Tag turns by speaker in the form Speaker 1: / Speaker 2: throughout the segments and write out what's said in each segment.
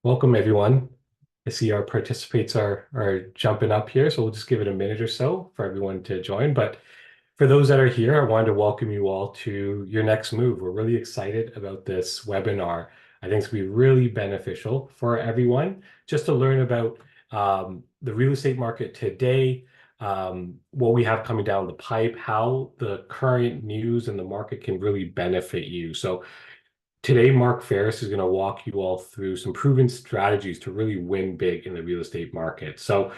Speaker 1: Welcome, everyone. I see our participants are jumping up here, so we'll just give it a minute or so for everyone to join. But for those that are here, I wanted to welcome you all to your next move. We're really excited about this webinar. I think it's going to be really beneficial for everyone just to learn about the real estate market today, what we have coming down the pipe, how the current news and the market can really benefit you. So today, Mark Faris is going to walk you all through some proven strategies to really win big in the real estate market. So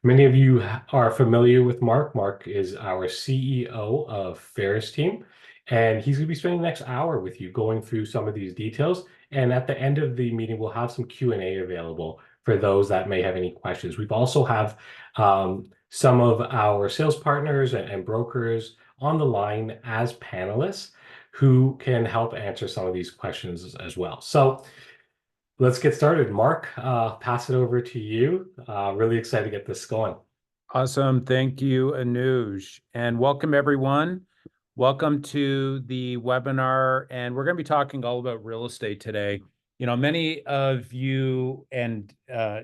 Speaker 1: many of you are familiar with Mark. Mark is our CEO of Faris Team, and he's going to be spending the next hour with you going through some of these details. And at the end of the meeting, we'll have some Q&A available for those that may have any questions. We've also have some of our sales partners and brokers on the line as panelists who can help answer some of these questions as well. So let's get started. Mark, pass it over to you. Really excited to get this going.
Speaker 2: Awesome. Thank you, Anuj. And welcome, everyone. Welcome to the webinar. And we're going to be talking all about real estate today. You know, many of you and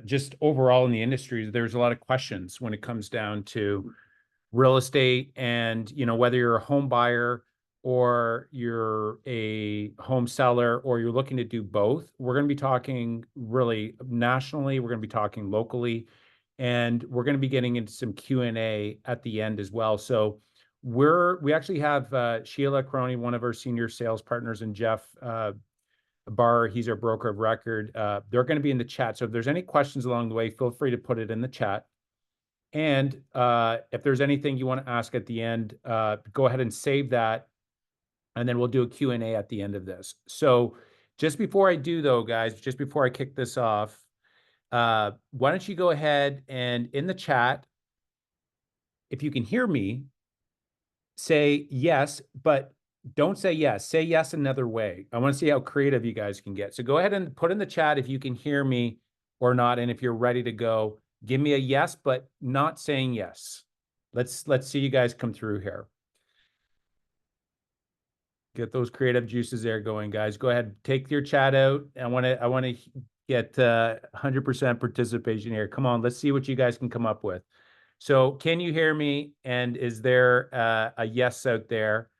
Speaker 2: just overall in the industry, there's a lot of questions when it comes down to real estate and, you know, whether you're a home buyer or you're a home seller or you're looking to do both. We're going to be talking really nationally. We're going to be talking locally. And we're going to be getting into some Q&A at the end as well. So we actually have Sheila Crony, one of our senior sales partners, and Jeff Barr, he's our broker of record. They're going to be in the chat. So if there's any questions along the way, feel free to put it in the chat. And if there's anything you want to ask at the end, go ahead and save that. And then we'll do a Q&A at the end of this. So just before I do, though, guys, just before I kick this off, why don't you go ahead and in the chat, if you can hear me, say yes, but don't say yes. Say yes another way. I want to see how creative you guys can get. So go ahead and put in the chat if you can hear me or not. And if you're ready to go, give me a yes, but not saying yes. Let's see you guys come through here. Get those creative juices there going, guys. Go ahead, take your chat out. I want to get 100% participation here. Come on, let's see what you guys can come up with. So can you hear me? And is there a yes out there?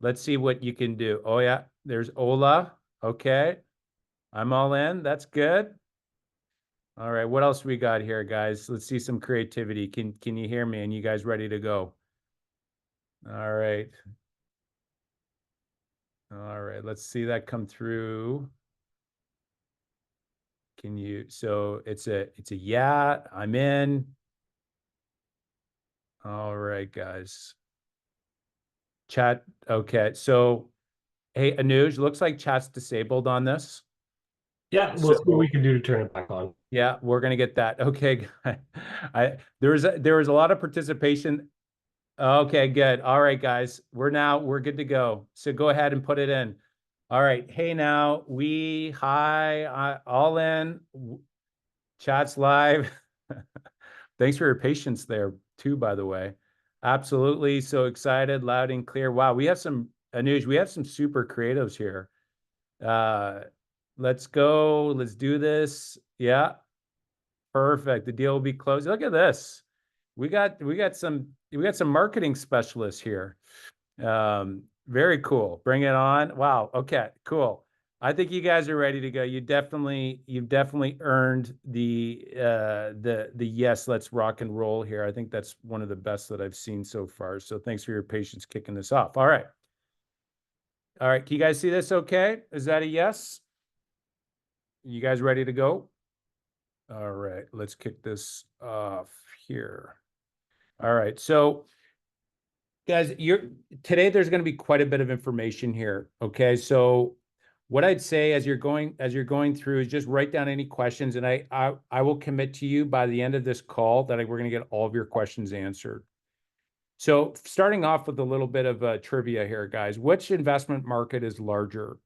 Speaker 2: Let's see what you can do. Oh, yeah, there's Ola. Okay, I'm all in. That's good. All right, what else we got here, guys? Let's see some creativity. Can you hear me? And you guys ready to go? All right. All right, let's see that come through. Can you, so it's a yeah, I'm in. All right, guys. Chat, okay. So, hey, Anuj, looks like chat's disabled on this.
Speaker 1: Yeah, we'll see what we can do to turn it back on.
Speaker 2: Yeah, we're gonna get that. Okay, there was a lot of participation. Okay, good. All right, guys, we're good to go. So go ahead and put it in. All right. Hey, now hi, all in. Chat's live. Thanks for your patience there too, by the way. Absolutely. So excited, loud and clear. Wow, we have some, Anuj, we have some super creatives here. Let's go. Let's do this. Yeah. Perfect. The deal will be closed. Look at this. We got some marketing specialists here. Very cool. Bring it on. Wow. Okay, cool. I think you guys are ready to go. You've definitely earned the yes, let's rock and roll here. I think that's one of the best that I've seen so far. So thanks for your patience kicking this off. All right. All right. Can you guys see this okay? Is that a yes? You guys ready to go? All right. Let's kick this off here. All right. So guys, today there's going to be quite a bit of information here. Okay. So what I'd say as you're going through is just write down any questions, and I will commit to you by the end of this call that we're going to get all of your questions answered. So starting off with a little bit of trivia here, guys. Which investment market is larger?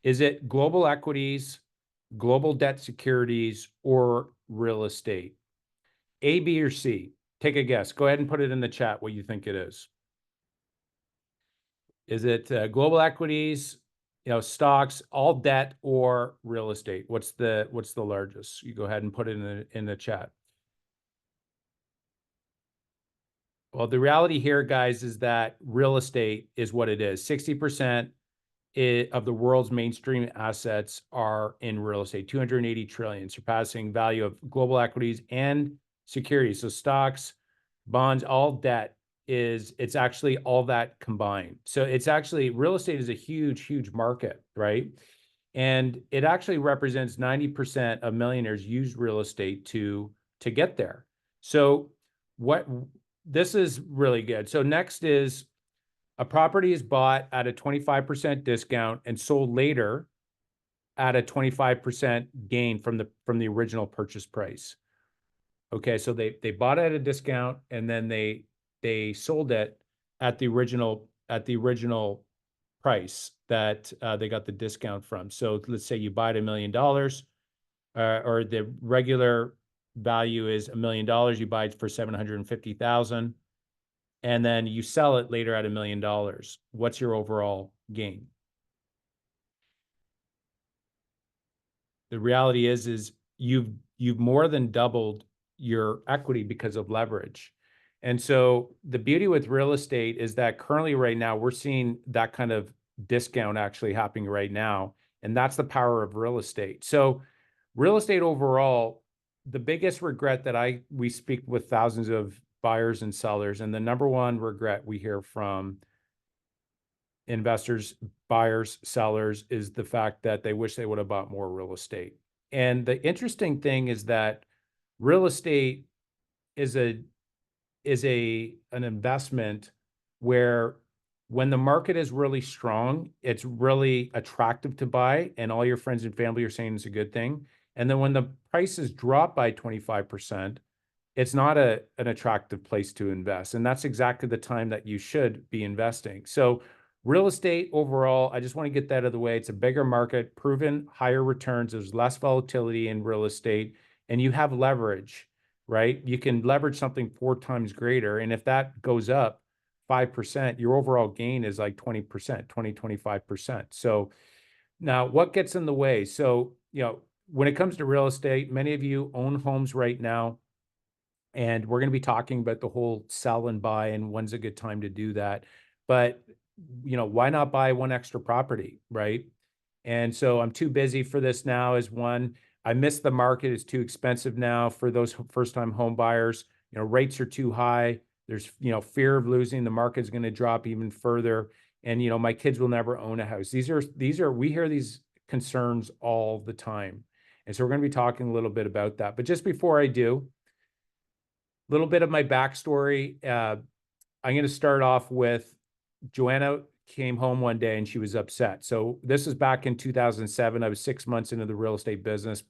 Speaker 2: Is it global equities, global debt securities, or real estate? A, B, or C? Take a guess. Go ahead and put it in the chat what you think it is. Is it global equities, stocks, all debt or real estate. What's the largest? You go ahead and put it in the chat. Well, the reality here, guys, is that real estate is what it is. 60% of the world's mainstream assets are in real estate, 280 trillion, surpassing value of global equities and securities. So stocks, bonds, all debt it's actually all that combined. So it's actually, real estate is a huge market, right? And it actually represents 90% of millionaires use real estate to get there. So this is really good. So next is, a property is bought at a 25% discount and sold later at a 25% gain from the original purchase price. Okay, so they bought it at a discount and then they sold it at the original price that they got the discount from. So let's say you buy it $1 million, or the regular value is $1 million. You buy it for 750,000. And then you sell it later at $1 million. What's your overall gain? The reality is you've more than doubled your equity because of leverage. And so the beauty with real estate is that currently right now we're seeing that kind of discount actually happening right now. And that's the power of real estate. So real estate overall, the biggest regret that we speak with thousands of buyers and sellers, and the number one regret we hear from investors, buyers, sellers, is the fact that they wish they would have bought more real estate. And the interesting thing is that real estate is an investment where when the market is really strong, it's really attractive to buy, and all your friends and family are saying it's a good thing. And then when the prices drop by 25%, it's not an attractive place to invest. And that's exactly the time that you should be investing. So real estate overall, I just want to get that out of the way. It's a bigger market, proven higher returns. There's less volatility in real estate, and you have leverage, right? You can leverage something 4 times greater. And if that goes up 5%, your overall gain is like 20%, 25%. So now what gets in the way? So, when it comes to real estate, many of you own homes right now. And we're going to be talking about the whole sell and buy and when's a good time to do that. But, why not buy one extra property, right? And so I'm too busy for this now is one. I miss the market. It's too expensive now for those first-time home buyers. Rates are too high. There's, fear of losing. The market's going to drop even further. And, my kids will never own a house. These are, we hear these concerns all the time. And so we're going to be talking a little bit about that. But just before I do, little bit of my backstory. I'm going to start off with Joanna came home one day and she was upset. So this is back in 2007. I was 6 months into the real estate business.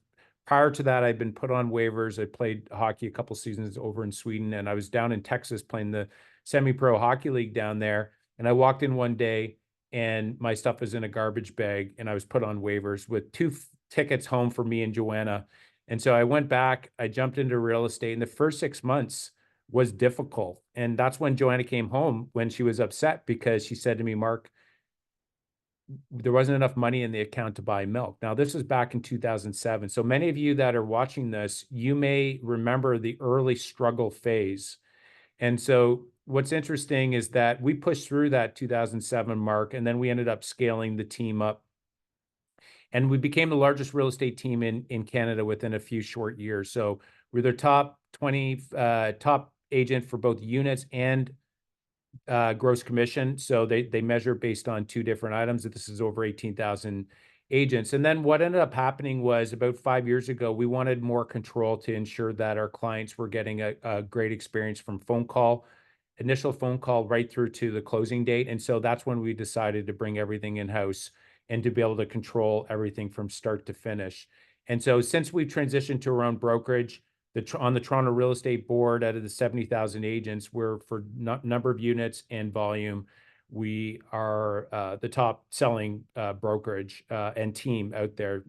Speaker 2: Prior to that, I'd been put on waivers. I played hockey a couple seasons over in Sweden, and I was down in Texas playing the semi-pro hockey league down there. And I walked in one day and my stuff was in a garbage bag, and I was put on waivers with 2 tickets home for me and Joanna. And so I went back, I jumped into real estate, and the first 6 months was difficult. And that's when Joanna came home, when she was upset because she said to me, Mark, there wasn't enough money in the account to buy milk. Now, this was back in 2007. So many of you that are watching this, you may remember the early struggle phase. And so what's interesting is that we pushed through that 2007 mark, and then we ended up scaling the team up. And we became the largest real estate team in Canada within a few short years. So we're the top 20 top agent for both units and gross commission. So they measure based on 2 different items. This is over 18,000 agents. And then what ended up happening was about 5 years ago, we wanted more control to ensure that our clients were getting a great experience from initial phone call right through to the closing date. And so that's when we decided to bring everything in-house and to be able to control everything from start to finish. And so since we've transitioned to our own brokerage, on the Toronto Real Estate Board, out of the 70,000 agents, we're for number of units and volume, we are the top selling brokerage and team out there.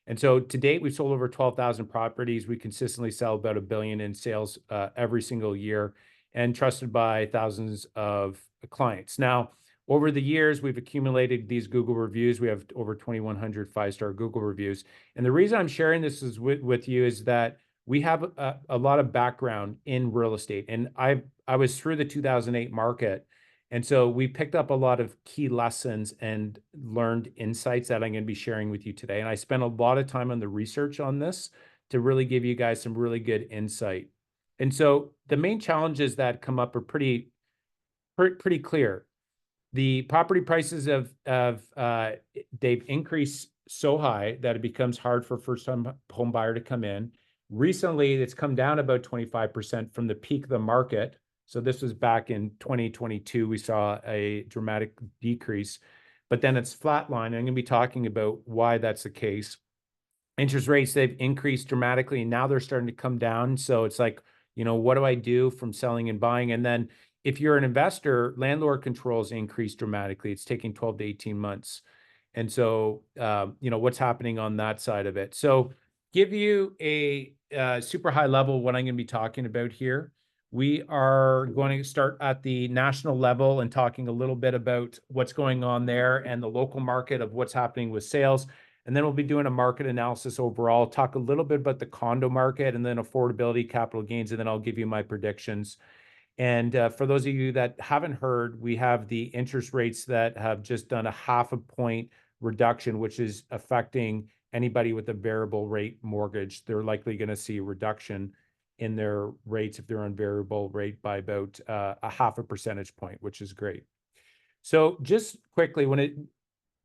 Speaker 2: And so to date, we've sold over 12,000 properties. We consistently sell about $1 billion in sales every single year, and trusted by thousands of clients. Now, over the years, we've accumulated these Google reviews. We have over 2,100 five-star Google reviews. And the reason I'm sharing this is with you is that we have a lot of background in real estate. And I was through the 2008 market. And so we picked up a lot of key lessons and learned insights that I'm going to be sharing with you today. And I spent a lot of time on the research on this to really give you guys some really good insight. And so the main challenges that come up are pretty clear. The property prices they've increased so high that it becomes hard for first-time home buyer to come in. Recently, it's come down about 25% from the peak of the market. So this was back in 2022. We saw a dramatic decrease, but then it's flatlined. I'm going to be talking about why that's the case. Interest rates, they've increased dramatically, and now they're starting to come down. So it's like, what do I do from selling and buying? And then if you're an investor, landlord controls increase dramatically. It's taking 12 to 18 months. And so, what's happening on that side of it. So give you a super high level what I'm going to be talking about here. We are going to start at the national level and talking a little bit about what's going on there and the local market of what's happening with sales. And then we'll be doing a market analysis overall, talk a little bit about the condo market and then affordability, capital gains, and then I'll give you my predictions. And for those of you that haven't heard, we have the interest rates that have just done a 0.5 point reduction, which is affecting anybody with a variable rate mortgage. They're likely going to see a reduction in their rates if they're on variable rate by about a 0.5 percentage point, which is great. So just quickly,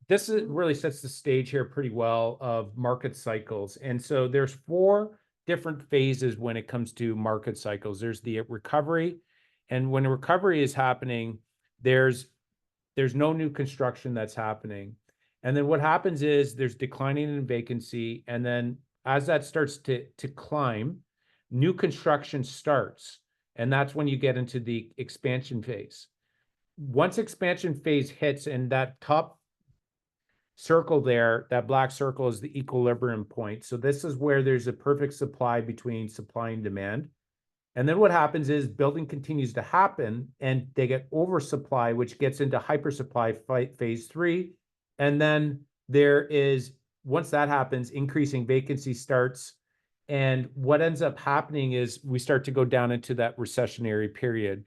Speaker 2: this really sets the stage here pretty well of market cycles. And so there's 4 different phases when it comes to market cycles. There's the recovery. And when a recovery is happening, there's no new construction that's happening. And then what happens is there's declining in vacancy. And then as that starts to climb, new construction starts. And that's when you get into the expansion phase. Once expansion phase hits and that top circle there, that black circle is the equilibrium point. So this is where there's a perfect supply between supply and demand. And then what happens is building continues to happen and they get oversupply, which gets into hypersupply phase 3. And then there is, once that happens, increasing vacancy starts. And what ends up happening is we start to go down into that recessionary period.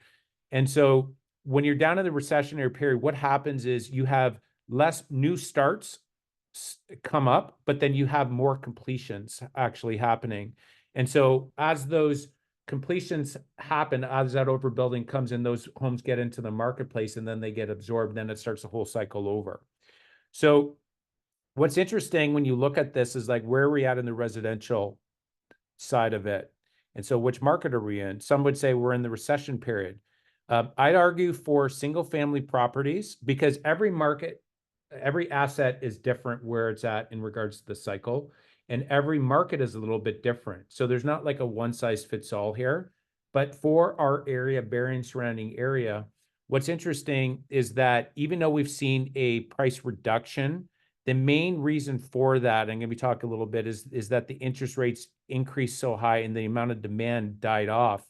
Speaker 2: And so when you're down in the recessionary period, what happens is you have less new starts come up, but then you have more completions actually happening. And so as those completions happen, as that overbuilding comes in, those homes get into the marketplace and then they get absorbed, then it starts the whole cycle over. So what's interesting when you look at this is like, where are we at in the residential side of it? And so which market are we in? Some would say we're in the recession period. I'd argue for single family properties because every asset is different where it's at in regards to the cycle. And every market is a little bit different. So there's not like a one size fits all here. But for our area, Berrien surrounding area, what's interesting is that even though we've seen a price reduction, the main reason for that, I'm going to be talking a little bit, is that the interest rates increased so high and the amount of demand died off.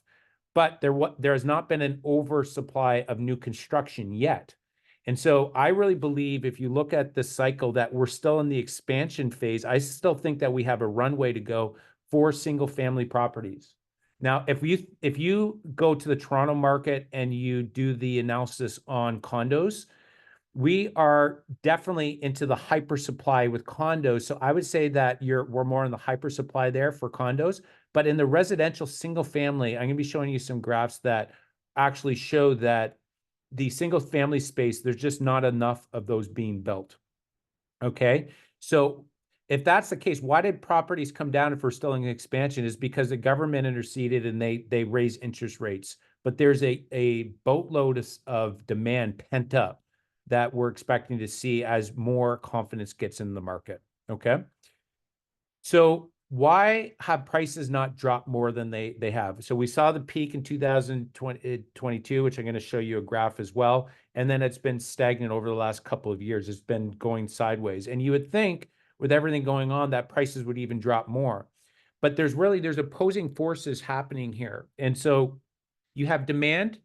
Speaker 2: But there has not been an oversupply of new construction yet. And so I really believe if you look at the cycle that we're still in the expansion phase, I still think that we have a runway to go for single family properties. Now, if you go to the Toronto market and you do the analysis on condos, we are definitely into the hyper supply with condos. So I would say that we're more in the hyper supply there for condos, but in the residential single family, I'm going to be showing you some graphs that actually show that the single family space, there's just not enough of those being built. Okay. So if that's the case, why did properties come down if we're still in expansion? Is because the government interceded and they raise interest rates, but there's a boatload of demand pent up that we're expecting to see as more confidence gets in the market. Okay. So why have prices not dropped more than they have? So we saw the peak in 2022, which I'm going to show you a graph as well. And then it's been stagnant over the last couple of years. It's been going sideways. And you would think with everything going on that prices would even drop more. But there's opposing forces happening here. And so you have demand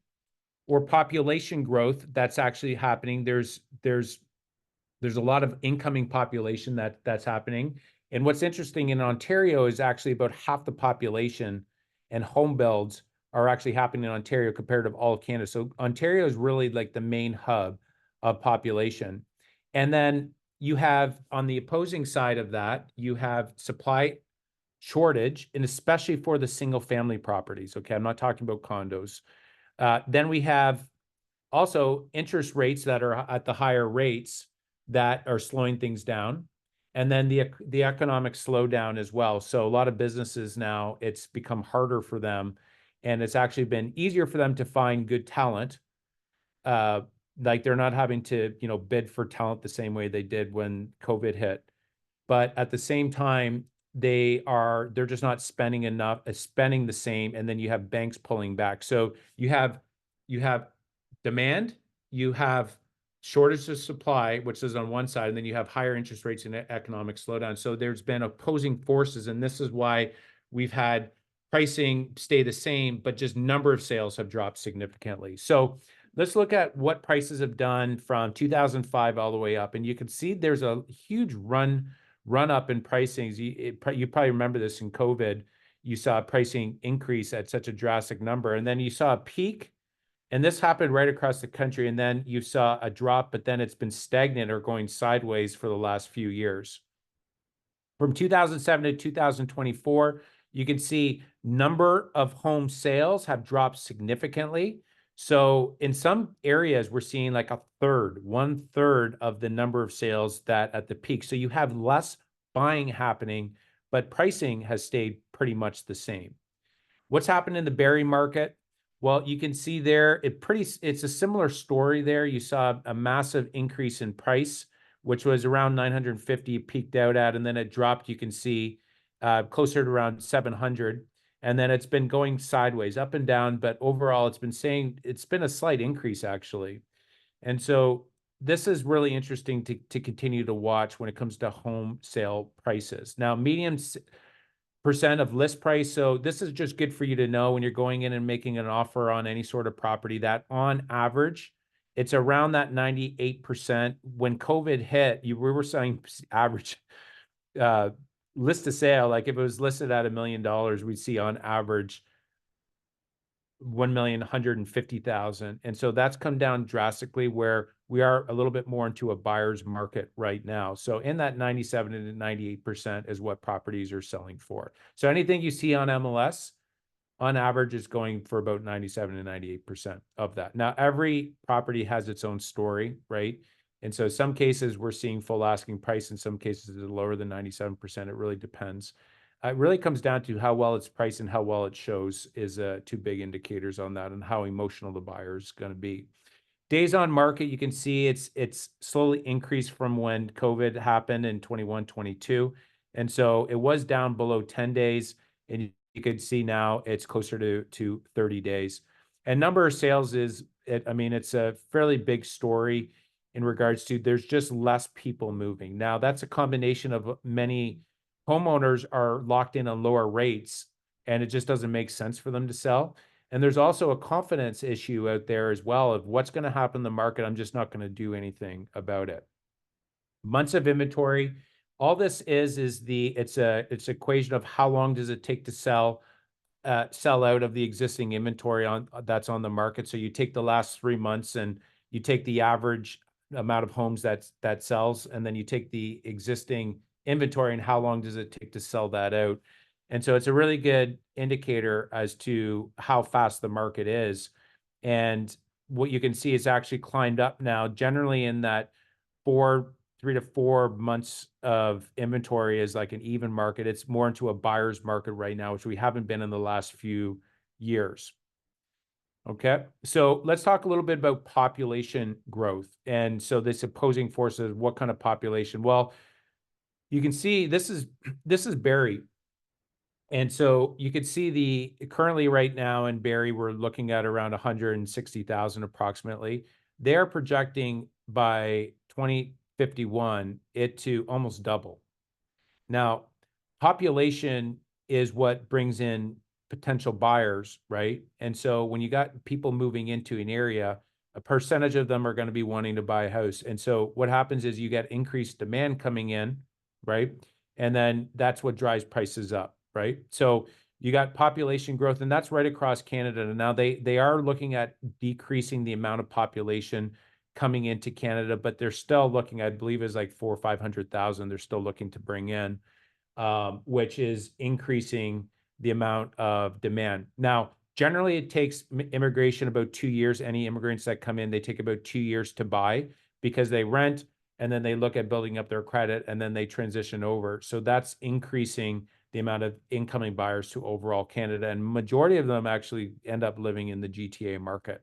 Speaker 2: or population growth that's actually happening. There's a lot of incoming population that's happening. And what's interesting in Ontario is actually about half the population and home builds are actually happening in Ontario compared to all of Canada. So Ontario is really like the main hub of population. And then you have on the opposing side of that, you have supply shortage, and especially for the single family properties. Okay, I'm not talking about condos. Then we have also interest rates that are at the higher rates that are slowing things down. And then the economic slowdown as well. So a lot of businesses now, it's become harder for them, and it's actually been easier for them to find good talent. Like they're not having to, bid for talent the same way they did when COVID hit. But at the same time, they're just not spending enough, spending the same, and then you have banks pulling back. So you have demand, you have shortage of supply, which is on one side, and then you have higher interest rates and economic slowdown. So there's been opposing forces, and this is why we've had pricing stay the same, but just number of sales have dropped significantly. So let's look at what prices have done from 2005 all the way up, and you can see there's a huge run up in pricings. You probably remember this in COVID. You saw pricing increase at such a drastic number, and then you saw a peak, and this happened right across the country, and then you saw a drop, but then it's been stagnant or going sideways for the last few years. From 2007 to 2024, you can see number of home sales have dropped significantly. So in some areas, we're seeing like one third of the number of sales that at the peak. So you have less buying happening, but pricing has stayed pretty much the same. What's happened in the Barrie market? Well, you can see there, it's a similar story there. You saw a massive increase in price, which was around 950 peaked out at, and then it dropped, you can see, closer to around 700. And then it's been going sideways, up and down, but overall it's been a slight increase actually. And so this is really interesting to continue to watch when it comes to home sale prices. Now, median percent of list price. So this is just good for you to know when you're going in and making an offer on any sort of property that on average, it's around that 98%. When COVID hit, we were saying average list to sale. Like if it was listed at $1 million, we'd see on average 1,150,000. And so that's come down drastically where we are a little bit more into a buyer's market right now. So in that 97 to 98% is what properties are selling for. So anything you see on MLS on average is going for about 97 to 98% of that. Now, every property has its own story, right? And so some cases we're seeing full asking price, in some cases it's lower than 97%. It really depends. It really comes down to how well it's priced and how well it shows is two big indicators on that, and how emotional the buyer is going to be. Days on market, you can see it's slowly increased from when COVID happened in 21, 22. And so it was down below 10 days, and you could see now it's closer to 30 days. And number of sales it's a fairly big story in regards to there's just less people moving. Now, that's a combination of many homeowners are locked in on lower rates, and it just doesn't make sense for them to sell. And there's also a confidence issue out there as well of what's going to happen in the market. I'm just not going to do anything about it. Months of inventory. All this is it's an equation of how long does it take to sell out of the existing inventory that's on the market. So you take the last 3 months and you take the average amount of homes that sells, and then you take the existing inventory and how long does it take to sell that out. And so it's a really good indicator as to how fast the market is. And what you can see is actually climbed up now, generally in that 3 to 4 months of inventory is like an even market. It's more into a buyer's market right now, which we haven't been in the last few years. Okay, so let's talk a little bit about population growth. And so this opposing forces, what kind of population? Well, you can see this is Barrie. And so you could see currently right now in Barrie, we're looking at around 160,000 approximately. They're projecting by 2051 it to almost double. Now, population is what brings in potential buyers, right? And so when you got people moving into an area, a percentage of them are going to be wanting to buy a house. And so what happens is you get increased demand coming in, right? And then that's what drives prices up, right? So you got population growth, and that's right across Canada. And now they are looking at decreasing the amount of population coming into Canada, but they're still looking, I believe, is like 400,000 or 500,000. They're still looking to bring in, which is increasing the amount of demand. Now, generally, it takes immigration about 2 years. Any immigrants that come in, they take about 2 years to buy because they rent and then they look at building up their credit and then they transition over. So that's increasing the amount of incoming buyers to overall Canada. And majority of them actually end up living in the GTA market.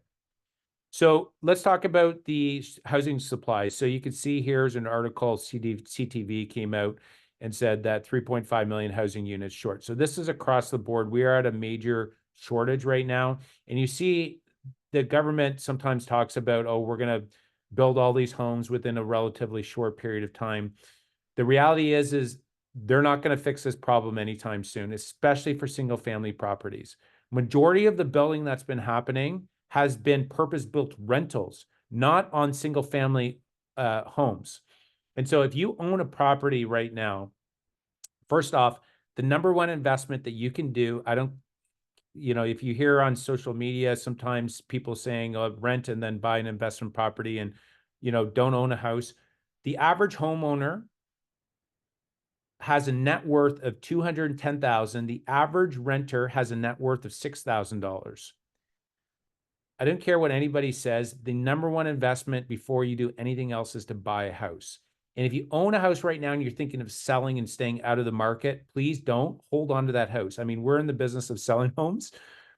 Speaker 2: So let's talk about the housing supply. So you can see here's an article CTV came out and said that 3.5 million housing units short. So this is across the board. We are at a major shortage right now. And you see the government sometimes talks about, oh, we're going to build all these homes within a relatively short period of time. The reality is they're not going to fix this problem anytime soon, especially for single family properties. Majority of the building that's been happening has been purpose-built rentals, not on single family homes. And so if you own a property right now, first off, the number one investment that you can do, if you hear on social media, sometimes people saying, oh, rent and then buy an investment property and, don't own a house. The average homeowner has a net worth of $210,000. The average renter has a net worth of $6,000. I don't care what anybody says. The number one investment before you do anything else is to buy a house. And if you own a house right now and you're thinking of selling and staying out of the market, please don't hold on to that house. I mean, we're in the business of selling homes,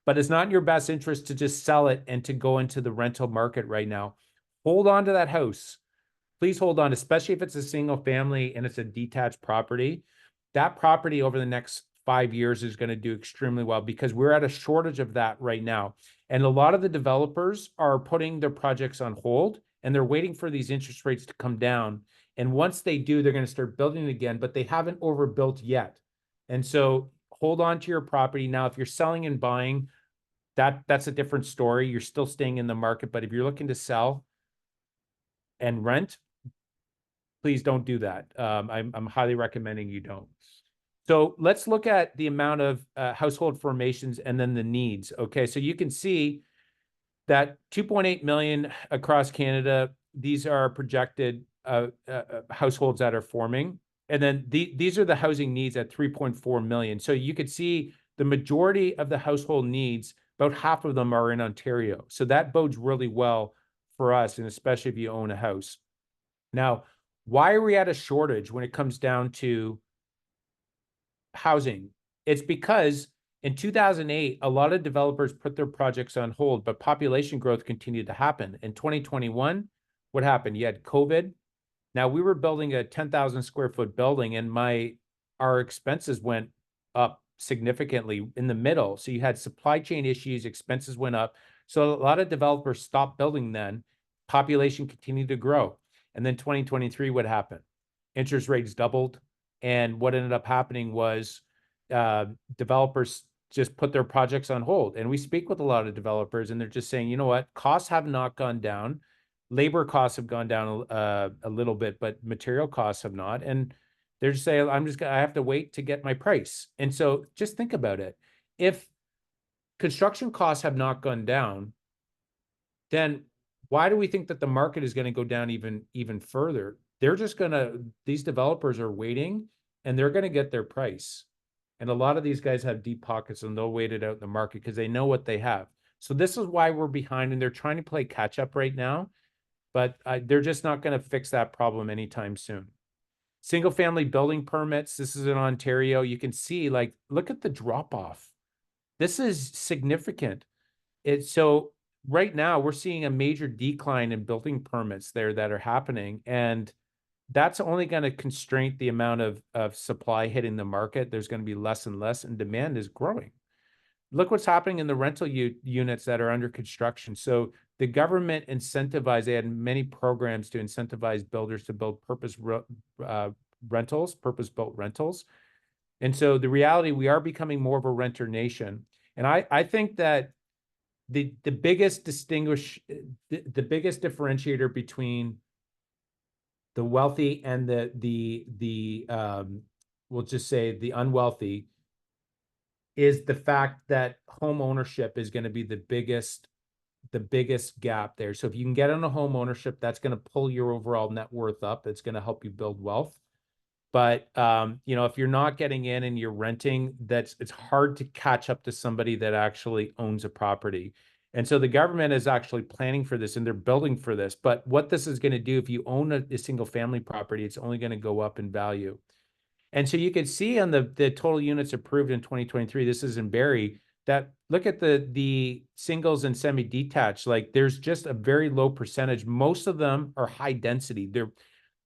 Speaker 2: but it's not in your best interest to just sell it and to go into the rental market right now. Hold on to that house. Please hold on, especially if it's a single family and it's a detached property. That property over the next 5 years is going to do extremely well because we're at a shortage of that right now. And a lot of the developers are putting their projects on hold and they're waiting for these interest rates to come down. And once they do, they're going to start building again, but they haven't overbuilt yet. And so hold on to your property. Now, if you're selling and buying, that's a different story. You're still staying in the market. But if you're looking to sell and rent, please don't do that. I'm highly recommending you don't. So let's look at the amount of household formations and then the needs. Okay, so you can see that 2.8 million across Canada. These are projected households that are forming. And then these are the housing needs at 3.4 million. So you could see the majority of the household needs, about half of them are in Ontario. So that bodes really well for us, and especially if you own a house. Now, why are we at a shortage when it comes down to housing? It's because in 2008, a lot of developers put their projects on hold, but population growth continued to happen. In 2021, what happened? You had COVID. Now we were building a 10,000 square foot building and our expenses went up significantly in the middle. So you had supply chain issues, expenses went up. So a lot of developers stopped building then. Population continued to grow. And then 2023, what happened? Interest rates doubled. And what ended up happening was developers just put their projects on hold. And we speak with a lot of developers and they're just saying, you know what, costs have not gone down. Labor costs have gone down a little bit, but material costs have not. And they're just saying, I have to wait to get my price. And so just think about it. If construction costs have not gone down, then why do we think that the market is going to go down even further? These developers are waiting and they're going to get their price. And a lot of these guys have deep pockets and they'll wait it out in the market because they know what they have. So this is why we're behind and they're trying to play catch up right now, but they're just not going to fix that problem anytime soon. Single family building permits. This is in Ontario. You can see, look at the drop off. This is significant. So right now we're seeing a major decline in building permits there that are happening. And that's only going to constrain the amount of supply hitting the market. There's going to be less and less, and demand is growing. Look what's happening in the rental units that are under construction. So the government incentivized, they had many programs to incentivize builders to build purpose-built rentals. And so the reality, we are becoming more of a renter nation. And I think that the biggest the biggest differentiator between the wealthy and the we'll just say the unwealthy is the fact that home ownership is going to be the biggest gap there. So if you can get on a home ownership, that's going to pull your overall net worth up. It's going to help you build wealth. But you know, if you're not getting in and you're renting, it's hard to catch up to somebody that actually owns a property. And so the government is actually planning for this and they're building for this. But what this is going to do, if you own a single family property, it's only going to go up in value. And so you can see on the total units approved in 2023, this is in Barrie, that look at the singles and semi-detached, like there's just a very low percentage. Most of them are high density.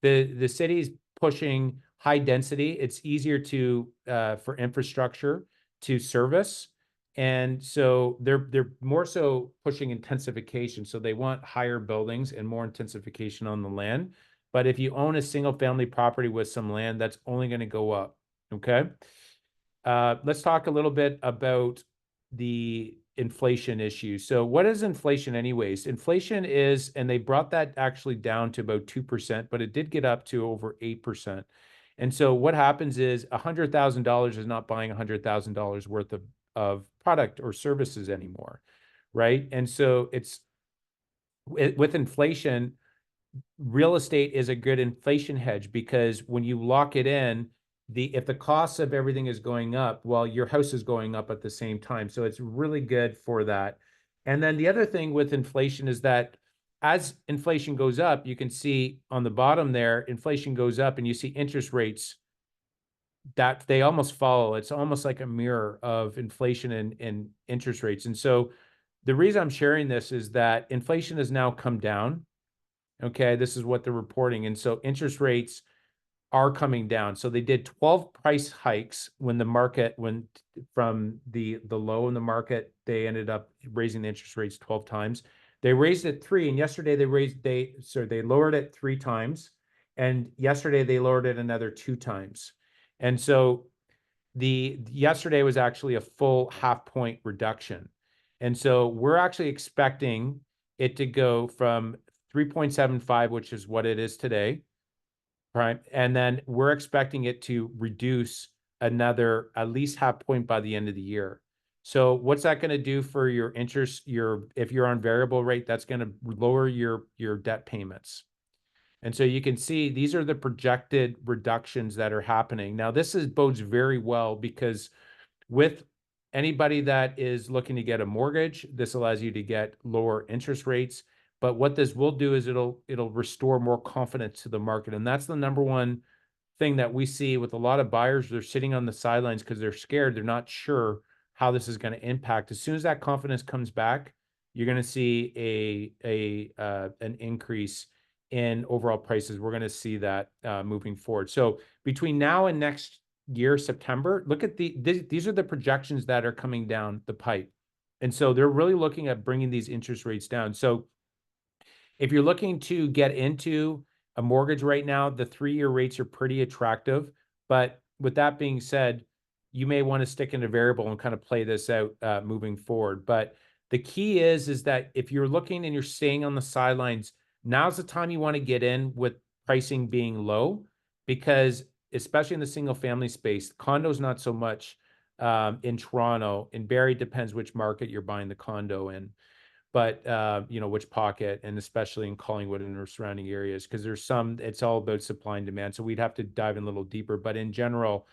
Speaker 2: The city's pushing high density. It's easier to for infrastructure to service. And so they're more so pushing intensification. So they want higher buildings and more intensification on the land. But if you own a single family property with some land, that's only going to go up. Okay. Let's talk a little bit about the inflation issue. So what is inflation anyways? Inflation is, and they brought that actually down to about 2%, but it did get up to over 8%. And so what happens is $100,000 is not buying $100,000 worth of product or services anymore, right? And so with inflation, real estate is a good inflation hedge because when you lock it in, if the cost of everything is going up, well, your house is going up at the same time. So it's really good for that. And then the other thing with inflation is that as inflation goes up, you can see on the bottom there, inflation goes up and you see interest rates that they almost follow. It's almost like a mirror of inflation and interest rates. And so the reason I'm sharing this is that inflation has now come down. Okay, this is what they're reporting. And so interest rates are coming down. So they did 12 price hikes when the market went from the low in the market, they ended up raising the interest rates 12 times. They raised it 3, and yesterday they lowered it 3 times, and yesterday they lowered it another 2 times. And so the yesterday was actually a full half point reduction. And so we're actually expecting it to go from 3.75, which is what it is today, right? And then we're expecting it to reduce another at least half point by the end of the year. So what's that going to do for your interest? If you're on variable rate, that's going to lower your debt payments. And so you can see these are the projected reductions that are happening. Now, bodes very well because with anybody that is looking to get a mortgage, this allows you to get lower interest rates. But what this will do is it'll restore more confidence to the market. And that's the number one thing that we see with a lot of buyers. They're sitting on the sidelines because they're scared. They're not sure how this is going to impact. As soon as that confidence comes back, you're going to see an increase in overall prices. We're going to see that moving forward. So between now and next year, September, look at these are the projections that are coming down the pipe. And so they're really looking at bringing these interest rates down. So if you're looking to get into a mortgage right now, the 3-year rates are pretty attractive. But with that being said, you may want to stick in a variable and kind of play this out moving forward. But the key is that if you're looking and you're staying on the sidelines, now's the time you want to get in with pricing being low, because especially in the single family space, condos not so much in Toronto. In Barrie, depends which market you're buying the condo in, but you know, which pocket, and especially in Collingwood and the surrounding areas, because it's all about supply and demand. So we'd have to dive in a little deeper. But in general,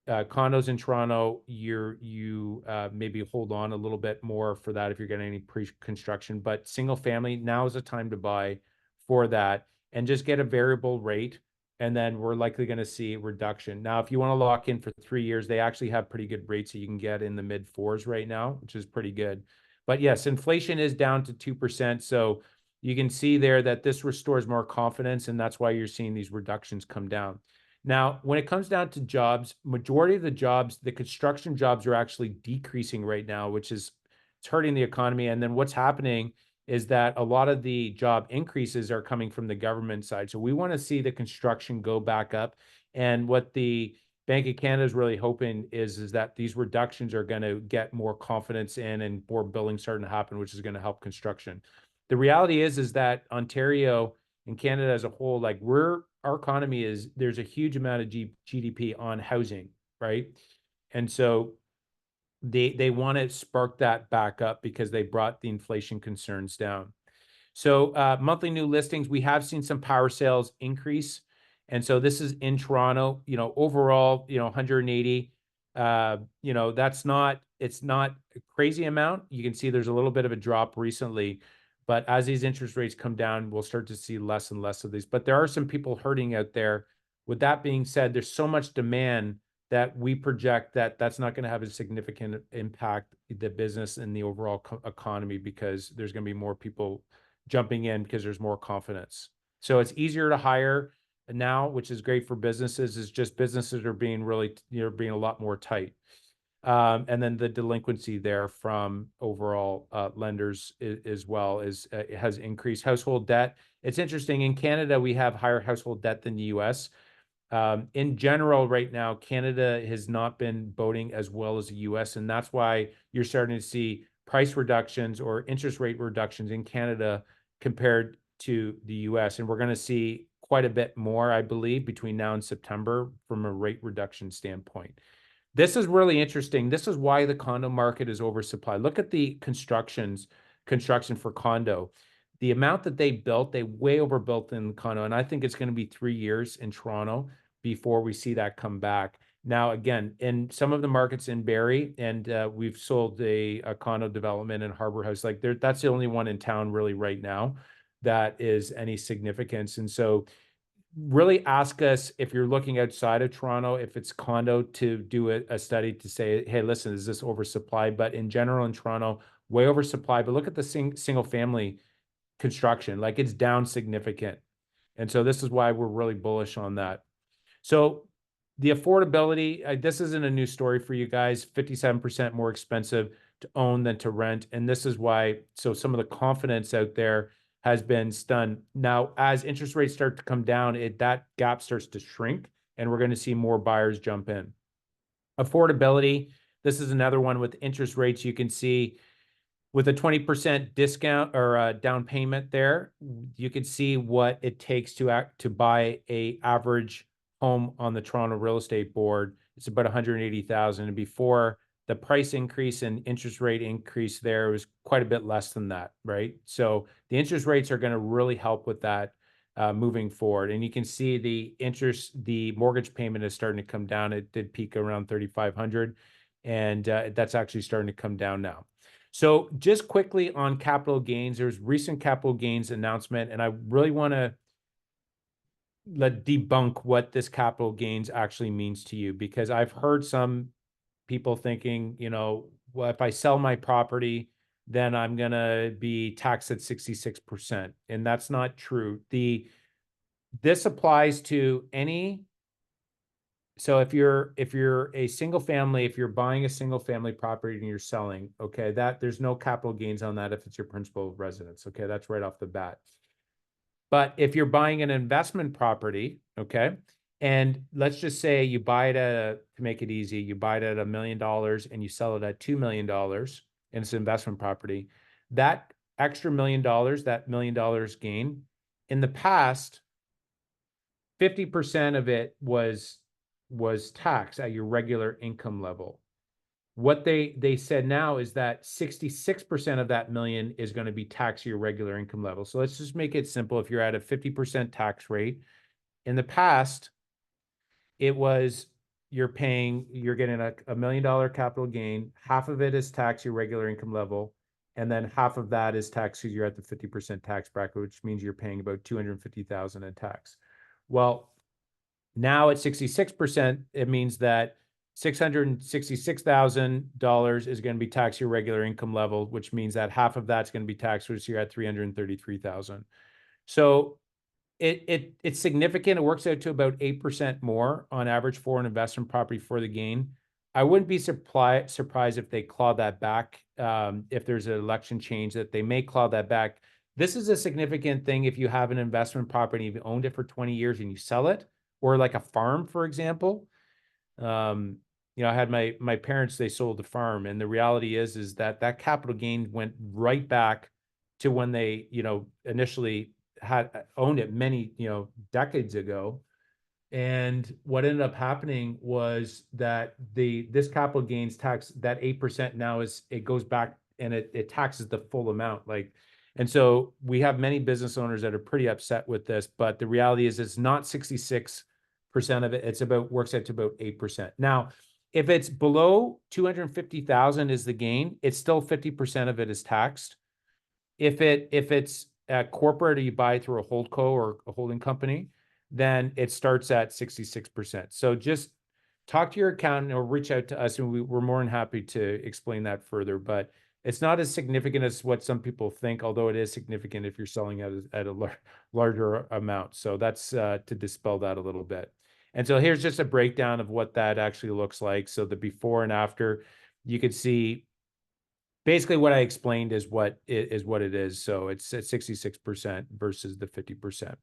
Speaker 2: condos in Toronto, you maybe hold on a little bit more for that if you're getting any pre-construction. But single family, now is the time to buy for that and just get a variable rate. And then we're likely going to see a reduction. Now, if you want to lock in for 3 years, they actually have pretty good rates that you can get in the mid 4s right now, which is pretty good. But yes, inflation is down to 2%. So you can see there that this restores more confidence, and that's why you're seeing these reductions come down. Now, when it comes down to jobs, majority of the jobs, the construction jobs are actually decreasing right now, which is it's hurting the economy. And then what's happening is that a lot of the job increases are coming from the government side. So we want to see the construction go back up. And what the Bank of Canada is really hoping is that these reductions are going to get more confidence in and more building starting to happen, which is going to help construction. The reality is that Ontario and Canada as a whole, like our economy is, there's a huge amount of GDP on housing, right? And so they want to spark that back up because they brought the inflation concerns down. So monthly new listings, we have seen some power sales increase. And so this is in Toronto, overall, 180, it's not a crazy amount. You can see there's a little bit of a drop recently, but as these interest rates come down, we'll start to see less and less of these. But there are some people hurting out there. With that being said, there's so much demand that we project that that's not going to have a significant impact the business and the overall economy, because there's going to be more people jumping in because there's more confidence. So it's easier to hire now, which is great for businesses. It's just businesses are being really, being a lot more tight. And then the delinquency there from overall lenders as well it has increased. Household debt. It's interesting. In Canada, we have higher household debt than the US. In general, right now, Canada has not been voting as well as the US, and that's why you're starting to see price reductions or interest rate reductions in Canada compared to the US. And we're going to see quite a bit more, I believe, between now and September from a rate reduction standpoint. This is really interesting. This is why the condo market is oversupplied. Look at the construction for condo. The amount that they built, they way overbuilt in the condo. And I think it's going to be 3 years in Toronto before we see that come back. Now, again, in some of the markets in Barrie, and we've sold a condo development in Harbor House, like that's the only one in town really right now that is any significance. And so really ask us, if you're looking outside of Toronto, if it's condo, to do a study to say, hey, listen, is this oversupply? But in general in Toronto, way oversupply. But look at the single family construction, like it's down significant. And so this is why we're really bullish on that. So the affordability, this isn't a new story for you guys, 57% more expensive to own than to rent. And this is why, so some of the confidence out there has been stunned. Now, as interest rates start to come down, that gap starts to shrink, and we're going to see more buyers jump in. Affordability, this is another one with interest rates. You can see with a 20% discount or down payment there, you can see what it takes to buy a average home on the Toronto Real Estate Board. It's about 180,000, and before the price increase and interest rate increase there was quite a bit less than that, right? So the interest rates are going to really help with that moving forward. And you can see the mortgage payment is starting to come down. It did peak around 3,500, and that's actually starting to come down now. So just quickly on capital gains, there's recent capital gains announcement, and I really want to debunk what this capital gains actually means to you, because I've heard some people thinking, well, if I sell my property, then I'm going to be taxed at 66%. And that's not true. This applies to any. So if you're a single family, if you're buying a single family property and you're selling, okay, that there's no capital gains on that if it's your principal residence. Okay, that's right off the bat. But if you're buying an investment property, okay, and let's just say you buy it to make it easy, you buy it at $1 million and you sell it at $2 million, and it's an investment property, that extra $1 million, that $1 million gain, in the past, 50% of it was taxed at your regular income level. What they said now is that 66% of that million is going to be taxed at your regular income level. So let's just make it simple. If you're at a 50% tax rate, in the past, it was you're getting a $1 million capital gain. Half of it is taxed your regular income level, and then half of that is taxed because you're at the 50% tax bracket, which means you're paying about $250,000 in tax. Well, now at 66%, it means that $666,000 is going to be taxed your regular income level, which means that half of that's going to be taxed, which you're at $333,000. So it's significant. It works out to about 8% more on average for an investment property for the gain. I wouldn't be surprised if they claw that back. If there's an election change, that they may claw that back. This is a significant thing if you have an investment property, you've owned it for 20 years and you sell it, or like a farm, for example. I had my parents, they sold the farm, and the reality is that that capital gain went right back to when they, initially had owned it many, decades ago. And what ended up happening was that this capital gains tax, that 8% now it goes back and it taxes the full amount. And so we have many business owners that are pretty upset with this, but the reality is it's not 66% of it. It's works out to about 8%. Now, if it's below 250,000 is the gain, it's still 50% of it is taxed. If it's a corporate or you buy through a holdco or a holding company, then it starts at 66%. So just talk to your accountant or reach out to us, and we're more than happy to explain that further. But it's not as significant as what some people think, although it is significant if you're selling at a larger amount. So that's to dispel that a little bit. And so here's just a breakdown of what that actually looks like. So the before and after, you could see basically what I explained is what it is. So it's at 66% versus the 50%.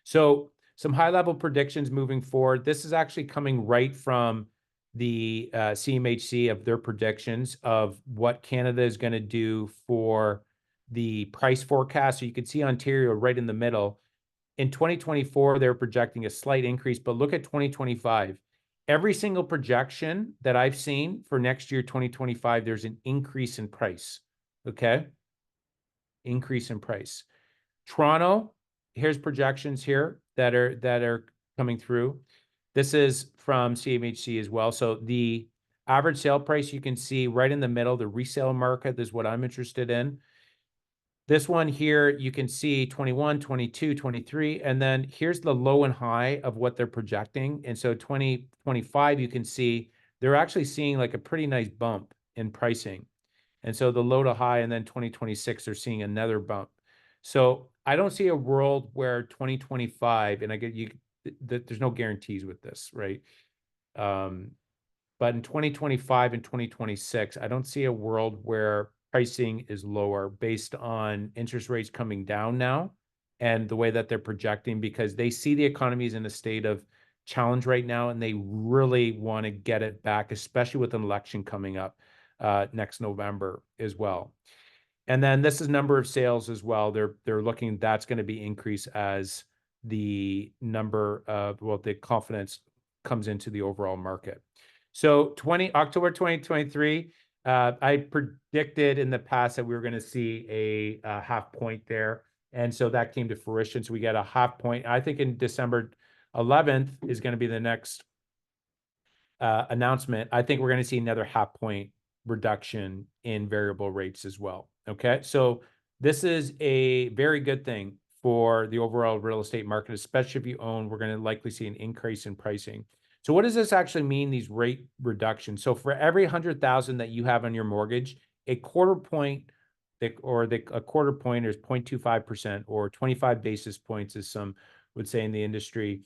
Speaker 2: So some high level predictions moving forward. This is actually coming right from the CMHC of their predictions of what Canada is going to do for the price forecast. So you can see Ontario right in the middle. In 2024, they're projecting a slight increase, but look at 2025. Every single projection that I've seen for next year, 2025, there's an increase in price. Okay. Increase in price. Toronto, here's projections here that are coming through. This is from CMHC as well. So the average sale price, you can see right in the middle, the resale market is what I'm interested in. This one here, you can see 21, 22, 23, and then here's the low and high of what they're projecting. And so 2025, you can see they're actually seeing like a pretty nice bump in pricing. And so the low to high, and then 2026, they're seeing another bump. So I don't see a world where 2025, and there's no guarantees with this, right? But in 2025 and 2026, I don't see a world where pricing is lower based on interest rates coming down now and the way that they're projecting, because they see the economy is in a state of challenge right now, and they really want to get it back, especially with an election coming up next November as well. And then this is number of sales as well. They're looking, that's going to be increased as the number of, the confidence comes into the overall market. So October 2023, I predicted in the past that we were going to see a half point there. And so that came to fruition. So we got a half point. I think in December 11th is going to be the next announcement. I think we're going to see another half point reduction in variable rates as well. Okay. So this is a very good thing for the overall real estate market, especially if you own. We're going to likely see an increase in pricing. So what does this actually mean, these rate reductions? So for every 100,000 that you have on your mortgage, a quarter point a quarter point is 0.25%, or 25 basis points, as some would say in the industry,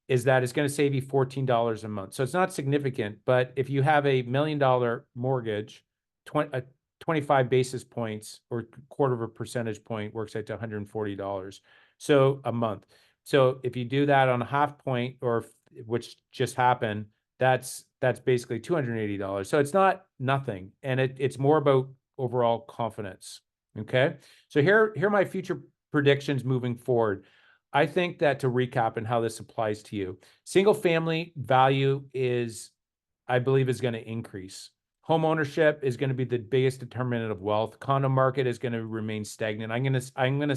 Speaker 2: is that it's going to save you $14 a month. So it's not significant, but if you have a $1 million mortgage, 25 basis points or quarter of a percentage point works out to $140 so a month. So if you do that on a half point, or which just happened, that's basically $280. So it's not nothing, and it's more about overall confidence. Okay, so here are my future predictions moving forward. I think that, to recap and how this applies to you, single family value I believe is going to increase. Home ownership is going to be the biggest determinant of wealth. Condo market is going to remain stagnant. I'm going to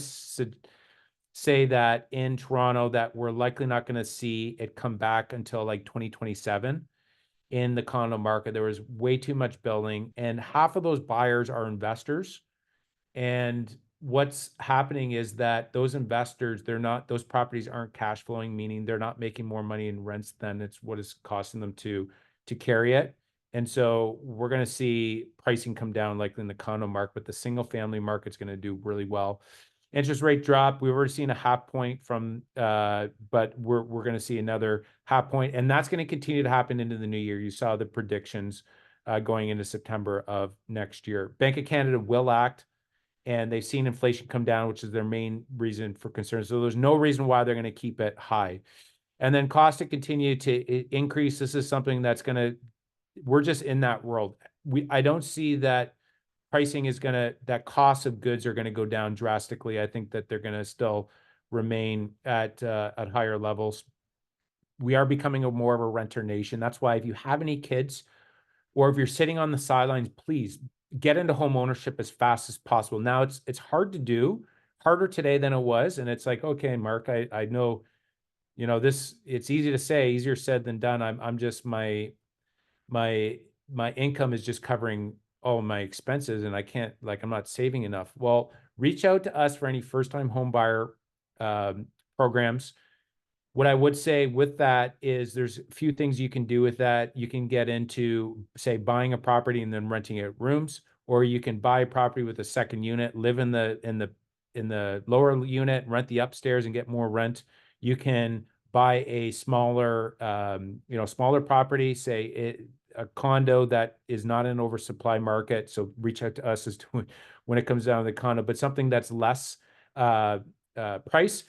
Speaker 2: say that in Toronto that we're likely not going to see it come back until like 2027 in the condo market. There was way too much building, and half of those buyers are investors. And what's happening is that those investors, those properties aren't cash flowing, meaning they're not making more money in rents than it's what it's costing them to carry it. And so we're going to see pricing come down likely in the condo market, but the single family market's going to do really well. Interest rate drop, we've already seen a half point but we're going to see another half point, and that's going to continue to happen into the new year. You saw the predictions going into September of next year. Bank of Canada will act, and they've seen inflation come down, which is their main reason for concern. So there's no reason why they're going to keep it high. And then costs to continue to increase. This is something that's going to, we're just in that world. I don't see that pricing is going to, that costs of goods are going to go down drastically. I think that they're going to still remain at higher levels. We are becoming more of a renter nation. That's why if you have any kids, or if you're sitting on the sidelines, please get into home ownership as fast as possible. Now it's hard to do, harder today than it was. And it's like, okay, Mark, I know, this, it's easy to say, easier said than done. I'm just my income is just covering all my expenses, and I can't, like, I'm not saving enough. Well, reach out to us for any first-time home buyer programs. What I would say with that is there's a few things you can do with that. You can get into, say, buying a property and then renting out rooms, or you can buy a property with a second unit, live in the lower unit, rent the upstairs and get more rent. You can buy a smaller, smaller property, say a condo that is not an oversupply market. So reach out to us as to when it comes down to the condo, but something that's less price.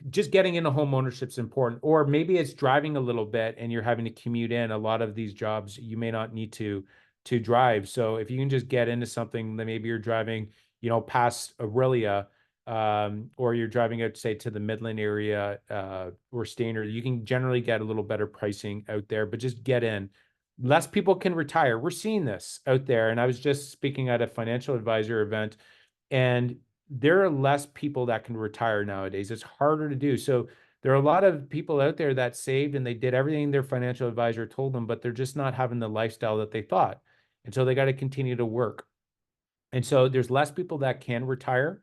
Speaker 2: Just getting into home ownership is important. Or maybe it's driving a little bit and you're having to commute in. A lot of these jobs you may not need to drive. So if you can just get into something that maybe you're driving, past Aurelia, or you're driving out, say, to the Midland area, or Standard, you can generally get a little better pricing out there, but just get in. Less people can retire. We're seeing this out there. And I was just speaking at a financial advisor event, and there are less people that can retire nowadays. It's harder to do. So there are a lot of people out there that saved and they did everything their financial advisor told them, but they're just not having the lifestyle that they thought. And so they got to continue to work. And so there's less people that can retire.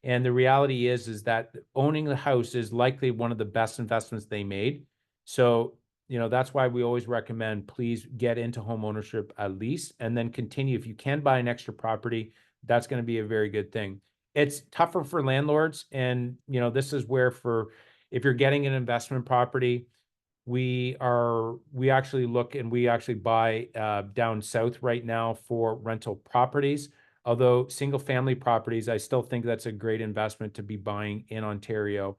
Speaker 2: And the reality is that owning the house is likely one of the best investments they made. So, that's why we always recommend, please get into home ownership at least, and then continue. If you can buy an extra property, that's going to be a very good thing. It's tougher for landlords. And, this is where, if you're getting an investment property, we actually look and we actually buy down south right now for rental properties. Although single family properties, I still think that's a great investment to be buying in Ontario.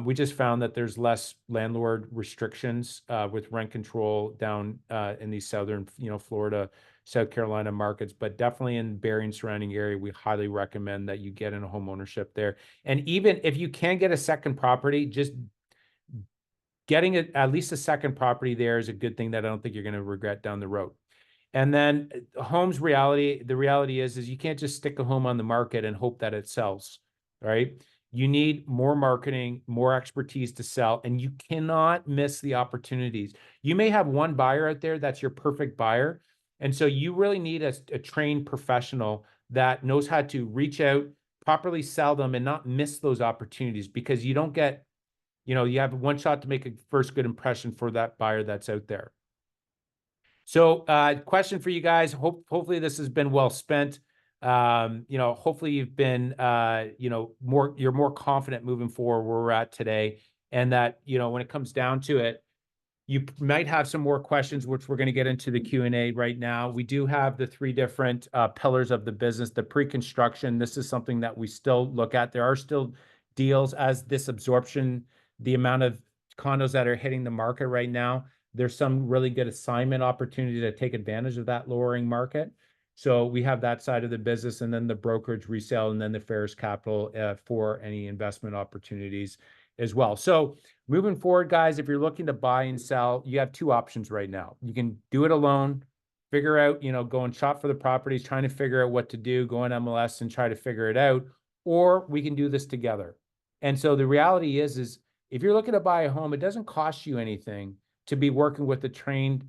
Speaker 2: We just found that there's less landlord restrictions with rent control down in these southern, Florida, South Carolina markets, but definitely in Barrie and surrounding area, we highly recommend that you get in a home ownership there. And even if you can get a second property, just getting at least a second property there is a good thing that I don't think you're going to regret down the road. And then the reality is you can't just stick a home on the market and hope that it sells, right? You need more marketing, more expertise to sell, and you cannot miss the opportunities. You may have one buyer out there that's your perfect buyer. And so you really need a trained professional that knows how to reach out, properly sell them, and not miss those opportunities, because you don't get, you have one shot to make a first good impression for that buyer that's out there. So question for you guys, hopefully this has been well spent. Hopefully you've been, you're more confident moving forward where we're at today. And that, when it comes down to it, you might have some more questions, which we're going to get into the Q&A right now. We do have the three different pillars of the business. The pre-construction, this is something that we still look at. There are still deals as this absorption, the amount of condos that are hitting the market right now. There's some really good assignment opportunity to take advantage of that lowering market. So we have that side of the business, and then the brokerage, resale, and then the Faris Capital for any investment opportunities as well. So moving forward, guys, if you're looking to buy and sell, you have two options right now. You can do it alone, figure out, go and shop for the properties, trying to figure out what to do, go on MLS and try to figure it out, or we can do this together. And so the reality is if you're looking to buy a home, it doesn't cost you anything to be working with a trained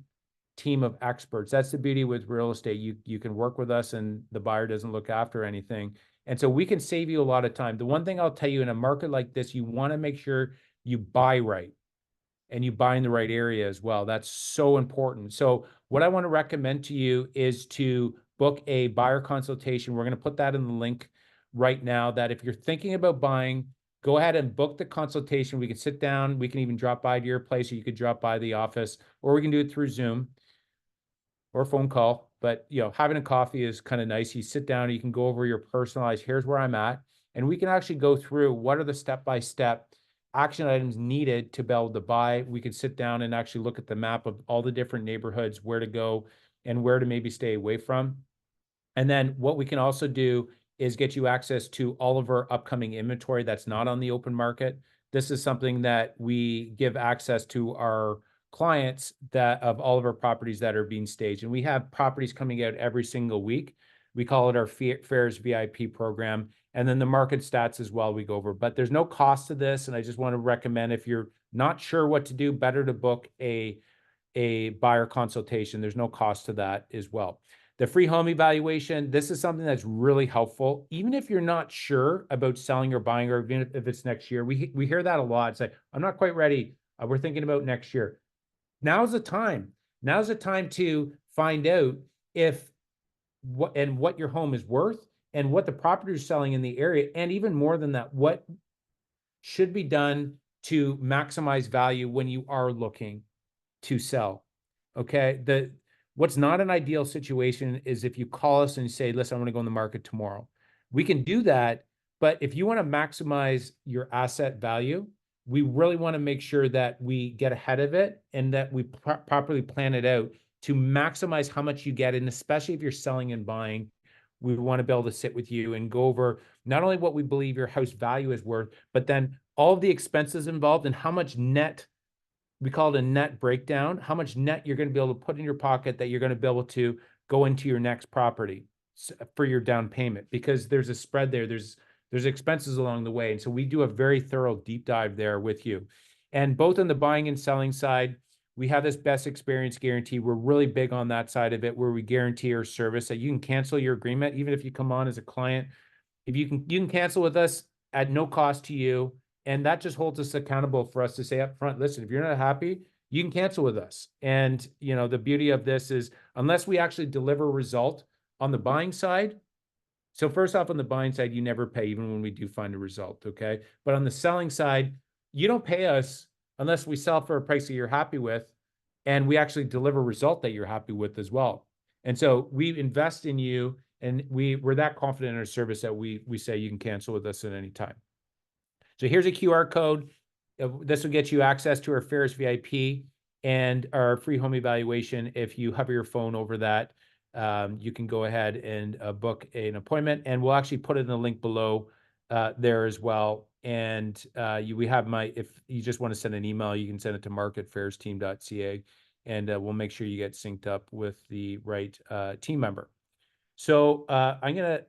Speaker 2: team of experts. That's the beauty with real estate. You can work with us and the buyer doesn't look after anything. And so we can save you a lot of time. The one thing I'll tell you, in a market like this, you want to make sure you buy right and you buy in the right area as well. That's so important. So what I want to recommend to you is to book a buyer consultation. We're going to put that in the link right now, that if you're thinking about buying, go ahead and book the consultation. We can sit down. We can even drop by to your place, or you could drop by the office, or we can do it through Zoom or a phone call. But, having a coffee is kind of nice. You sit down, you can go over your personalized, here's where I'm at. And we can actually go through what are the step-by-step action items needed to be able to buy. We could sit down and actually look at the map of all the different neighborhoods, where to go and where to maybe stay away from. And then what we can also do is get you access to all of our upcoming inventory that's not on the open market. This is something that we give access to our clients that of all of our properties that are being staged. And we have properties coming out every single week. We call it our Faris VIP program. And then the market stats as well we go over. But there's no cost to this. And I just want to recommend, if you're not sure what to do, better to book a buyer consultation. There's no cost to that as well. The free home evaluation, this is something that's really helpful. Even if you're not sure about selling or buying, or even if it's next year, we hear that a lot. It's like, I'm not quite ready. We're thinking about next year. Now's the time. Now's the time to find out if what your home is worth, and what the property is selling in the area. And even more than that, what should be done to maximize value when you are looking to sell. Okay. What's not an ideal situation is if you call us and say, listen, I want to go in the market tomorrow. We can do that. But if you want to maximize your asset value, we really want to make sure that we get ahead of it, and that we properly plan it out to maximize how much you get. And especially if you're selling and buying, we want to be able to sit with you and go over not only what we believe your house value is worth, but then all of the expenses involved and how much net, we call it a net breakdown, how much net you're going to be able to put in your pocket that you're going to be able to go into your next property for your down payment, because there's a spread there. There's expenses along the way. And so we do a very thorough deep dive there with you. And both on the buying and selling side, we have this best experience guarantee. We're really big on that side of it, where we guarantee our service, that you can cancel your agreement, even if you come on as a client. If you can cancel with us at no cost to you. And that just holds us accountable for us to say up front, listen, if you're not happy, you can cancel with us. And, the beauty of this is, unless we actually deliver a result on the buying side. So first off, on the buying side, you never pay, even when we do find a result. Okay. But on the selling side, you don't pay us unless we sell for a price that you're happy with, and we actually deliver a result that you're happy with as well. And so we invest in you, and we're that confident in our service that we say you can cancel with us at any time. So here's a QR code. This will get you access to our Faris VIP and our free home evaluation. If you hover your phone over that, you can go ahead and book an appointment, and we'll actually put it in the link below there as well. And we have if you just want to send an email, you can send it to mark@faristeam.ca, and we'll make sure you get synced up with the right team member. So I'm gonna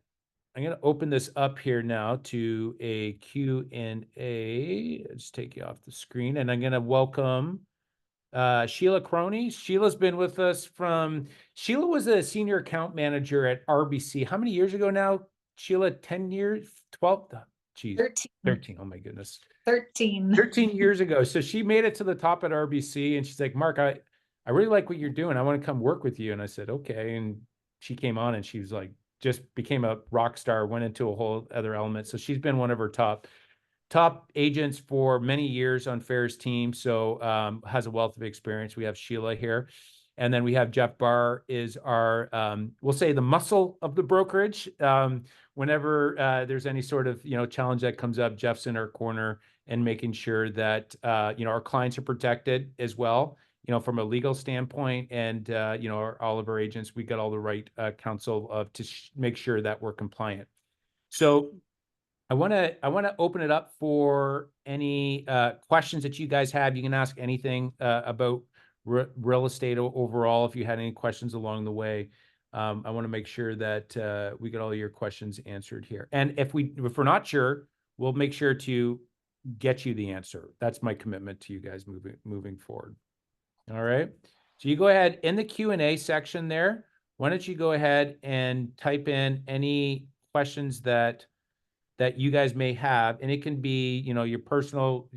Speaker 2: open this up here now to a Q&A. Let's take you off the screen, and I'm gonna welcome Sheila Croney. Sheila's been with us Sheila was a senior account manager at RBC. How many years ago now, Sheila? 10 years? 12? Geez, 13. Oh my goodness. 13 years ago. So she made it to the top at RBC, and she's like, Mark, I really like what you're doing. I want to come work with you. And I said, okay. And she came on, and she was like, just became a rock star, went into a whole other element. So she's been one of our top agents for many years on Fair's team. So has a wealth of experience. We have Sheila here. And then we have Jeff Barr, is our, we'll say, the muscle of the brokerage. Whenever there's any sort of, challenge that comes up, Jeff's in our corner and making sure that, our clients are protected as well, from a legal standpoint. And, all of our agents, we got all the right counsel to make sure that we're compliant. So I want to open it up for any questions that you guys have. You can ask anything about real estate overall. If you had any questions along the way, I want to make sure that we get all your questions answered here. And if we're not sure, we'll make sure to get you the answer. That's my commitment to you guys moving forward. All right. So you go ahead in the Q&A section there. Why don't you go ahead and type in any questions that you guys may have, and it can be, your personal.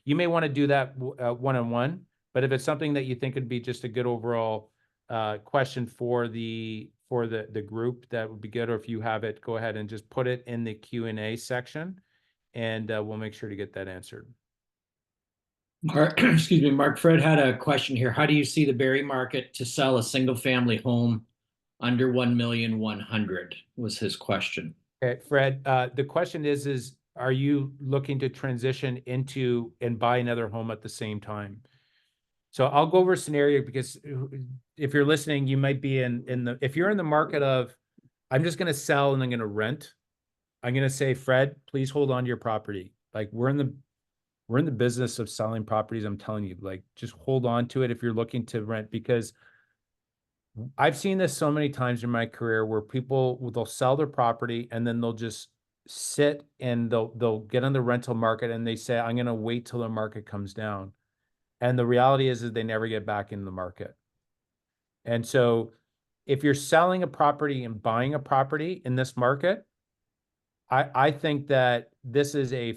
Speaker 2: You may want to do that one-on-one, but if it's something that you think would be just a good overall question for the group, that would be good. Or if you have it, go ahead and just put it in the Q&A section, and we'll make sure to get that answered.
Speaker 3: Excuse me, Mark. Fred had a question here. How do you see the Barrie market to sell a single-family home under 1,100,000 was his question.
Speaker 2: Okay, Fred, the question is are you looking to transition into and buy another home at the same time? So I'll go over a scenario because if you're listening, you might be if you're in the market of, I'm just going to sell and I'm going to rent. I'm going to say, Fred, please hold on to your property. Like we're in the business of selling properties. I'm telling you, like, just hold on to it if you're looking to rent, because I've seen this so many times in my career where they'll sell their property and then they'll just sit and they'll get on the rental market and they say, I'm going to wait till the market comes down. And the reality is they never get back in the market. And so if you're selling a property and buying a property in this market, I think that this is a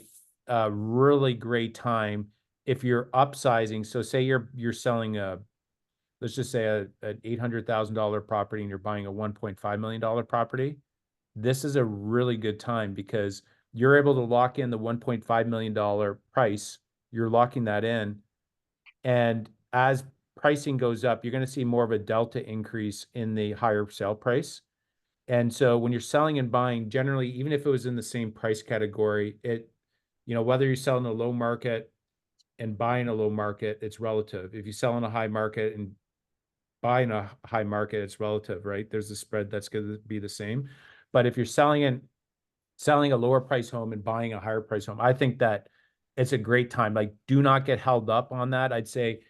Speaker 2: really great time if you're upsizing. So say you're selling let's just say an $800,000 property and you're buying a $1.5 million property. This is a really good time because you're able to lock in the $1.5 million price. You're locking that in. And as pricing goes up, you're going to see more of a delta increase in the higher sale price. And so when you're selling and buying, generally, even if it was in the same price category, whether you're selling a low market and buying a low market, it's relative. If you sell in a high market and buy in a high market, it's relative, right? There's a spread that's going to be the same. But if you're selling a lower price home and buying a higher price home, I think that it's a great time. Like, do not get held up on that. I'd say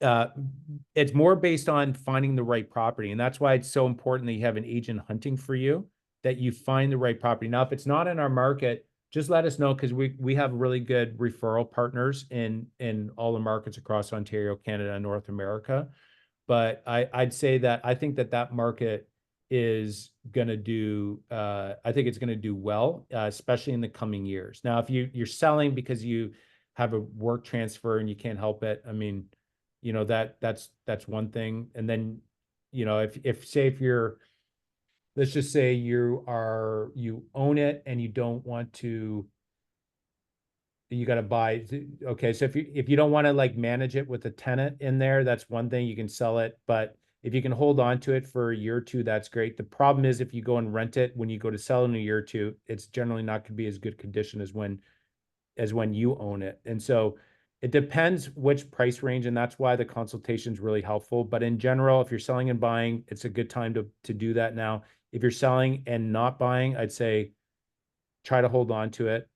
Speaker 2: it's more based on finding the right property. And that's why it's so important that you have an agent hunting for you, that you find the right property. Now, if it's not in our market, just let us know, because we have really good referral partners in all the markets across Ontario, Canada, and North America. But I'd say that I think that market is going to do, I think it's going to do well, especially in the coming years. Now, if you're selling because you have a work transfer and you can't help it, I mean, that's one thing. And then, if you're, let's just say you own it and you don't want to, you got to buy. Okay. So if you don't want to like manage it with a tenant in there, that's one thing. You can sell it, but if you can hold on to it for a year or two, that's great. The problem is if you go and rent it, when you go to sell in a year or two, it's generally not going to be as good condition as when you own it. And so it depends which price range, and that's why the consultation is really helpful. But in general, if you're selling and buying, it's a good time to do that now. If you're selling and not buying, I'd say try to hold on to it.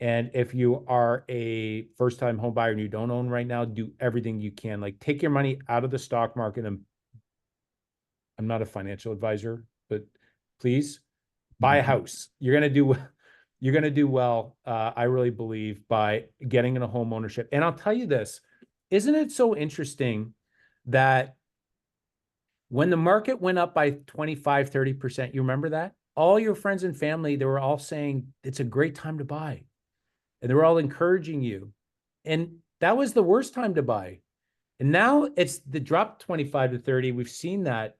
Speaker 2: And if you are a first-time home buyer and you don't own right now, do everything you can. Like, take your money out of the stock market. And I'm not a financial advisor, but please buy a house. You're gonna do well. I really believe, by getting into home ownership. And I'll tell you this, isn't it so interesting that when the market went up by 25, 30%, you remember that? All your friends and family, they were all saying it's a great time to buy. And they were all encouraging you. And that was the worst time to buy. And now it's the drop 25 to 30. We've seen that.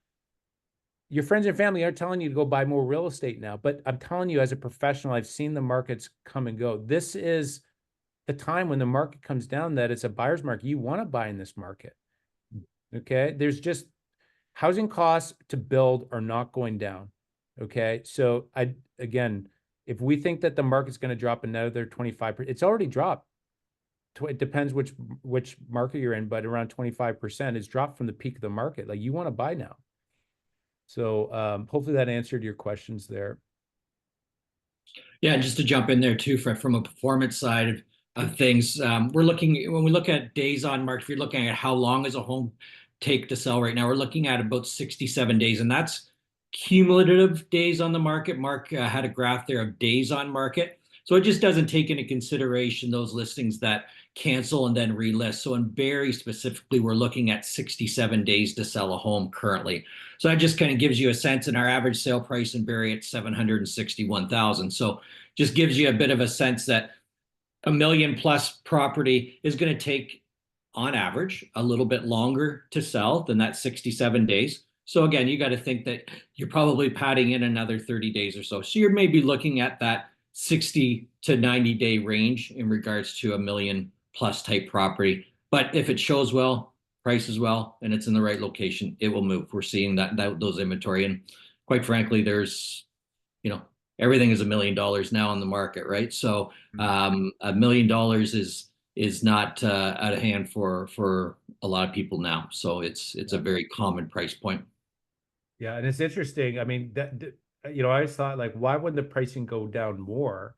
Speaker 2: Your friends and family aren't telling you to go buy more real estate now, but I'm telling you, as a professional, I've seen the markets come and go. This is the time when the market comes down, that it's a buyer's market. You want to buy in this market. Okay. There's just housing costs to build are not going down. Okay. So again, if we think that the market's going to drop another 25%, it's already dropped. It depends which market you're in, but around 25% is dropped from the peak of the market. Like, you want to buy now. So hopefully that answered your questions there.
Speaker 3: Yeah, and just to jump in there too, Fred, from a performance side of things, when we look at days on market, if you're looking at how long does a home take to sell right now, we're looking at about 67 days, and that's cumulative days on the market. Mark had a graph there of days on market. So it just doesn't take into consideration those listings that cancel and then relist. So in Barrie specifically, we're looking at 67 days to sell a home currently. So that just kind of gives you a sense. In our average sale price in Barrie at $761,000. So just gives you a bit of a sense that a million plus property is going to take, on average, a little bit longer to sell than that 67 days. So again, you got to think that you're probably padding in another 30 days or so. So you're maybe looking at that 60 to 90 day range in regards to a million plus type property. But if it shows well, prices well, and it's in the right location, it will move. We're seeing that those inventory. And quite frankly, there's, everything is $1 million now on the market, right? So $1 million is not out of hand for a lot of people now. So it's a very common price point.
Speaker 2: Yeah, and it's interesting. I mean, I always thought like, why wouldn't the pricing go down more?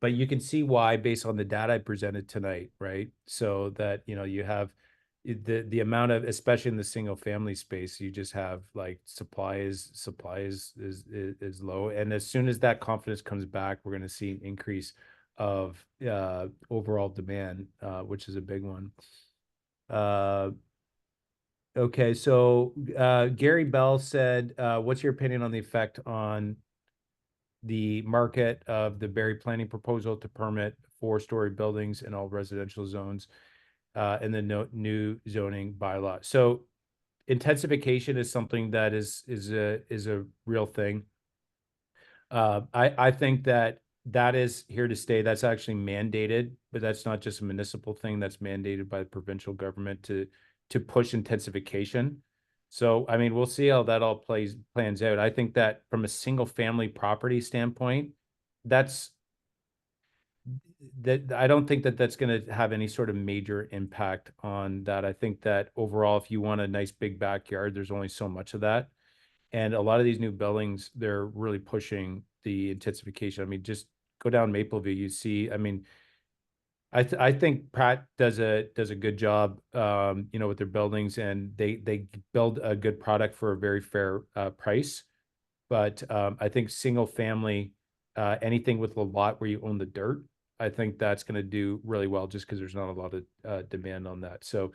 Speaker 2: But you can see why based on the data I presented tonight, right? So that you have the amount of, especially in the single family space, you just have like supply is low, and as soon as that confidence comes back, we're going to see an increase of overall demand, which is a big one. Okay, so Gary Bell said, what's your opinion on the effect on the market of the Barrie planning proposal to permit 4-story buildings in all residential zones in the new zoning bylaw? So intensification is something that is a real thing. I think that is here to stay. That's actually mandated, but that's not just a municipal thing. That's mandated by the provincial government to push intensification. So, I mean, we'll see how that all plans out. I think that from a single family property standpoint, that I don't think that that's going to have any sort of major impact on that. I think that overall, if you want a nice big backyard, there's only so much of that. And a lot of these new buildings, they're really pushing the intensification. I mean, just go down Mapleview, you see, I mean, I think Pratt does a good job, with their buildings, and they build a good product for a very fair price. But I think single family, anything with a lot where you own the dirt, I think that's going to do really well, just because there's not a lot of demand on that. So,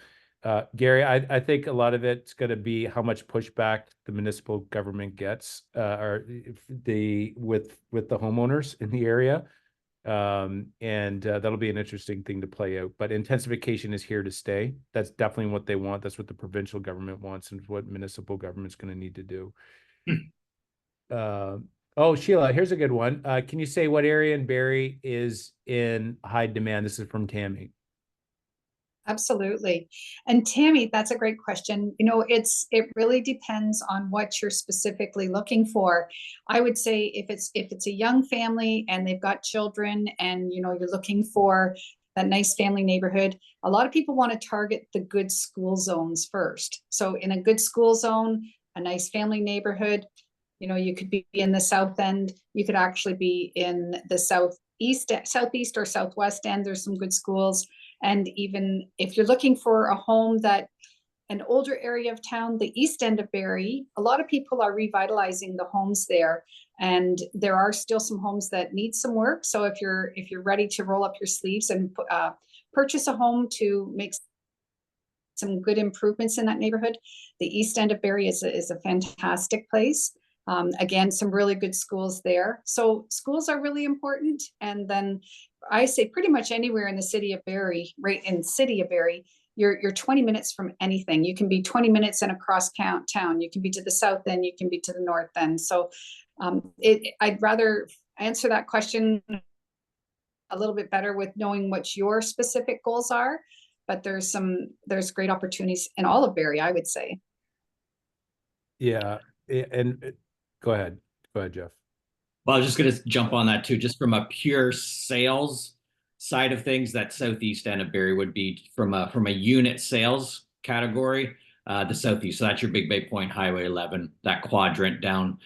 Speaker 2: Gary, I think a lot of it's going to be how much pushback the municipal government gets, or with the homeowners in the area. And that'll be an interesting thing to play out. But intensification is here to stay. That's definitely what they want. That's what the provincial government wants, and what municipal government's going to need to do. Oh, Sheila, here's a good one. Can you say what area in Barrie is in high demand? This is from Tammy.
Speaker 4: Absolutely. And Tammy, that's a great question. It really depends on what you're specifically looking for. I would say if it's a young family and they've got children, and you're looking for that nice family neighborhood, a lot of people want to target the good school zones first. So in a good school zone, a nice family neighborhood, you could be in the south end, you could actually be in the southeast or southwest end. There's some good schools. And even if you're looking for a home an older area of town, the east end of Barrie, a lot of people are revitalizing the homes there. And there are still some homes that need some work. So if you're ready to roll up your sleeves and purchase a home to make some good improvements in that neighborhood, the east end of Barrie is a fantastic place. Again, some really good schools there. So schools are really important. And then I say pretty much anywhere in the city of Barrie, right in the city of Barrie, you're 20 minutes from anything. You can be 20 minutes in a cross town. You can be to the south end, you can be to the north end. So I'd rather answer that question a little bit better with knowing what your specific goals are. But there's great opportunities in all of Barrie, I would say.
Speaker 2: Yeah. And go ahead, Jeff.
Speaker 3: Well, I was just going to jump on that too, just from a pure sales side of things. That southeast end of Barrie would be from a unit sales category, the southeast. So that's your Big Bay Point, Highway 11, that quadrant down.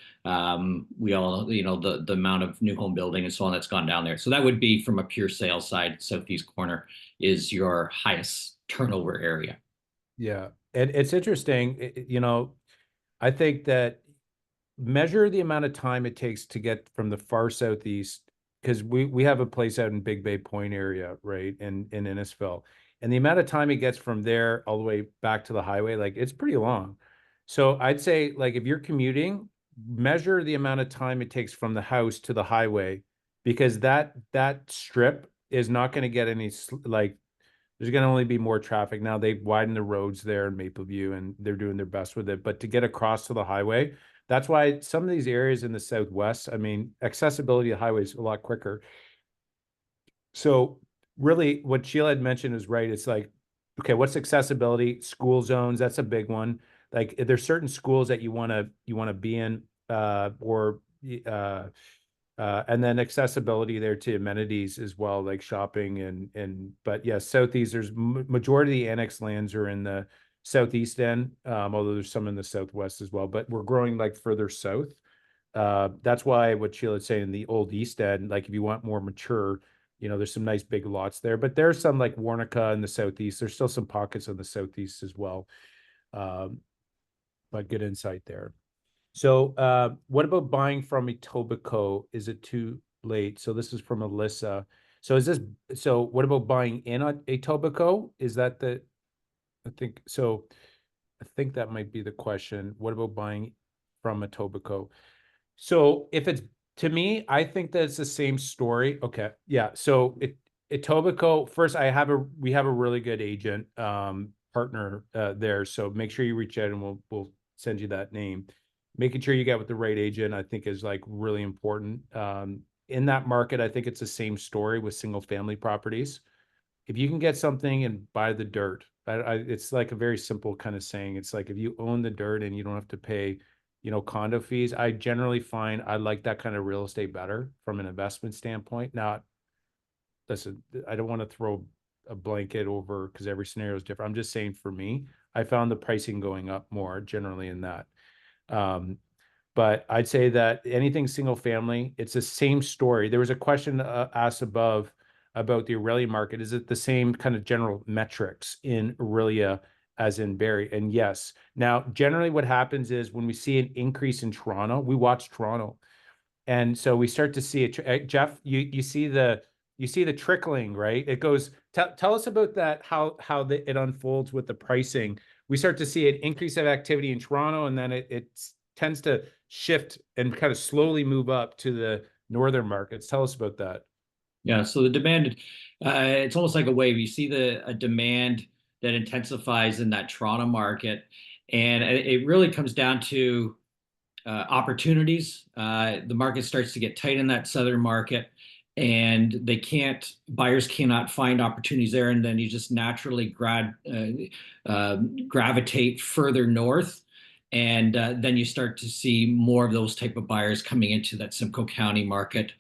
Speaker 3: We all, the amount of new home building and so on that's gone down there. So that would be from a pure sales side. Southeast corner is your highest turnover area.
Speaker 2: Yeah, and it's interesting. I think that measure the amount of time it takes to get from the far southeast, because we have a place out in Big Bay Point area, right, in Innisfil, and the amount of time it gets from there all the way back to the highway, like, it's pretty long. So I'd say, like, if you're commuting, measure the amount of time it takes from the house to the highway, because that strip is not going to get any, like, there's going to only be more traffic. Now they've widened the roads there in Mapleview, and they're doing their best with it. But to get across to the highway, that's why some of these areas in the Southwest, I mean, accessibility to highways is a lot quicker. So really what Sheila had mentioned is right. It's like, okay, what's accessibility? School zones, that's a big one. Like, if there's certain schools that you want to be in, or And then accessibility there to amenities as well, like shopping but yes, Southeast, there's majority of the annex lands are in the Southeast end, although there's some in the Southwest as well, but we're growing like further south. That's why what Sheila's saying, the old East End, like if you want more mature, there's some nice big lots there, but there's some like Warnica in the Southeast. There's still some pockets of the Southeast as well. But good insight there. So what about buying from Etobicoke? Is it too late? So this is from Alyssa. So what about buying in on Etobicoke? Is that I think that might be the question. What about buying from Etobicoke? So if it's, to me, I think that it's the same story. Okay. Yeah. So Etobicoke, first we have a really good agent partner there. So make sure you reach out and we'll send you that name. Making sure you get with the right agent, I think, is like really important. In that market, I think it's the same story with single family properties. If you can get something and buy the dirt, it's like a very simple kind of saying. It's like if you own the dirt and you don't have to pay, condo fees, I generally find I like that kind of real estate better from an investment standpoint. Now, listen, I don't want to throw a blanket over because every scenario is different. I'm just saying for me, I found the pricing going up more generally in that. But I'd say that anything single family, it's the same story. There was a question asked above about the Aurelia market. Is it the same kind of general metrics in Aurelia as in Barrie? And yes. Now, generally what happens is when we see an increase in Toronto, we watch Toronto. And so we start to see it. Jeff, you see the trickling, right? It goes, tell us about that, how it unfolds with the pricing. We start to see an increase of activity in Toronto, and then it tends to shift and kind of slowly move up to the northern markets. Tell us about that.
Speaker 3: Yeah, so the demand, it's almost like a wave. You see a demand that intensifies in that Toronto market, and it really comes down to opportunities. The market starts to get tight in that southern market, and buyers cannot find opportunities there, and then you just naturally gravitate further north. And then you start to see more of those type of buyers coming into that Simcoe County market,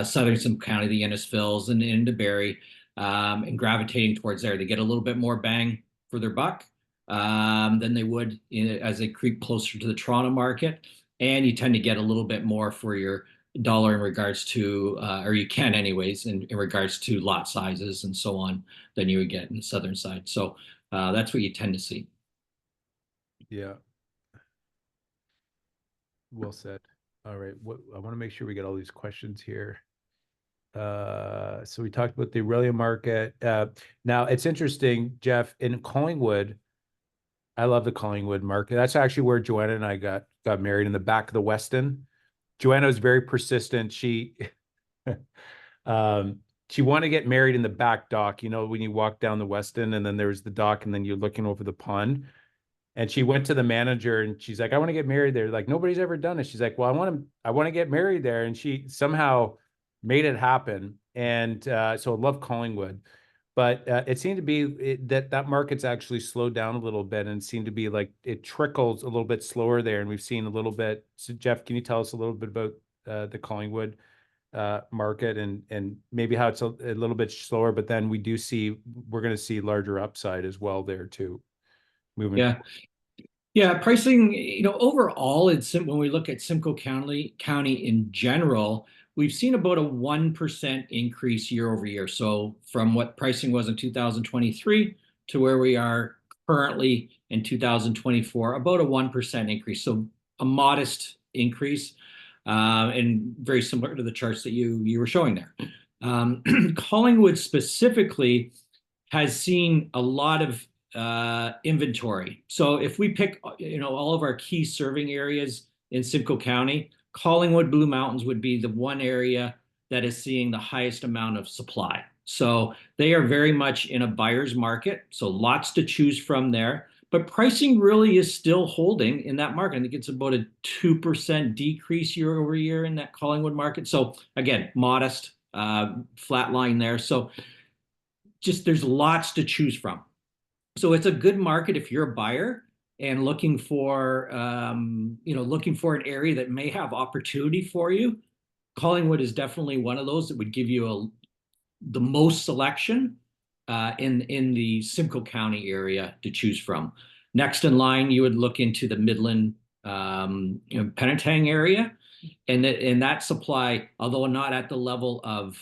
Speaker 3: southern Simcoe County, the Innisfils and into Barrie, and gravitating towards there. They get a little bit more bang for their buck than they would as they creep closer to the Toronto market. And you tend to get a little bit more for your dollar in regards to, or you can anyways, in regards to lot sizes and so on, than you would get in the southern side. So that's what you tend to see.
Speaker 2: Yeah. Well said. All right. I want to make sure we get all these questions here. So we talked about the Aurelia market. Now it's interesting, Jeff, in Collingwood. I love the Collingwood market. That's actually where Joanna and I got married, in the back of the Westin. Joanna was very persistent. She wanted to get married in the back dock, when you walk down the Westin and then there's the dock and then you're looking over the pond. And she went to the manager and she's like, I want to get married there. Like, nobody's ever done it. She's like, well, I want to get married there. And she somehow made it happen. And so I love Collingwood. But it seemed to be that market's actually slowed down a little bit and seemed to be like it trickles a little bit slower there. And we've seen a little bit. So Jeff, can you tell us a little bit about the Collingwood market and maybe how it's a little bit slower, but then we're going to see larger upside as well there too. Moving.
Speaker 3: Yeah, pricing, overall, when we look at Simcoe County in general, we've seen about a 1% increase year over year. So from what pricing was in 2023 to where we are currently in 2024, about a 1% increase. So a modest increase, and very similar to the charts that you were showing there. Collingwood specifically has seen a lot of inventory. So if we pick, all of our key serving areas in Simcoe County, Collingwood, Blue Mountains would be the one area that is seeing the highest amount of supply. So they are very much in a buyer's market. So lots to choose from there. But pricing really is still holding in that market. I think it's about a 2% decrease year over year in that Collingwood market. So again, modest, flat line there. So just there's lots to choose from. So it's a good market if you're a buyer and looking for an area that may have opportunity for you. Collingwood is definitely one of those that would give you the most selection in the Simcoe County area to choose from. Next in line, you would look into the Midland, Penetang area, and that supply, although not at the level of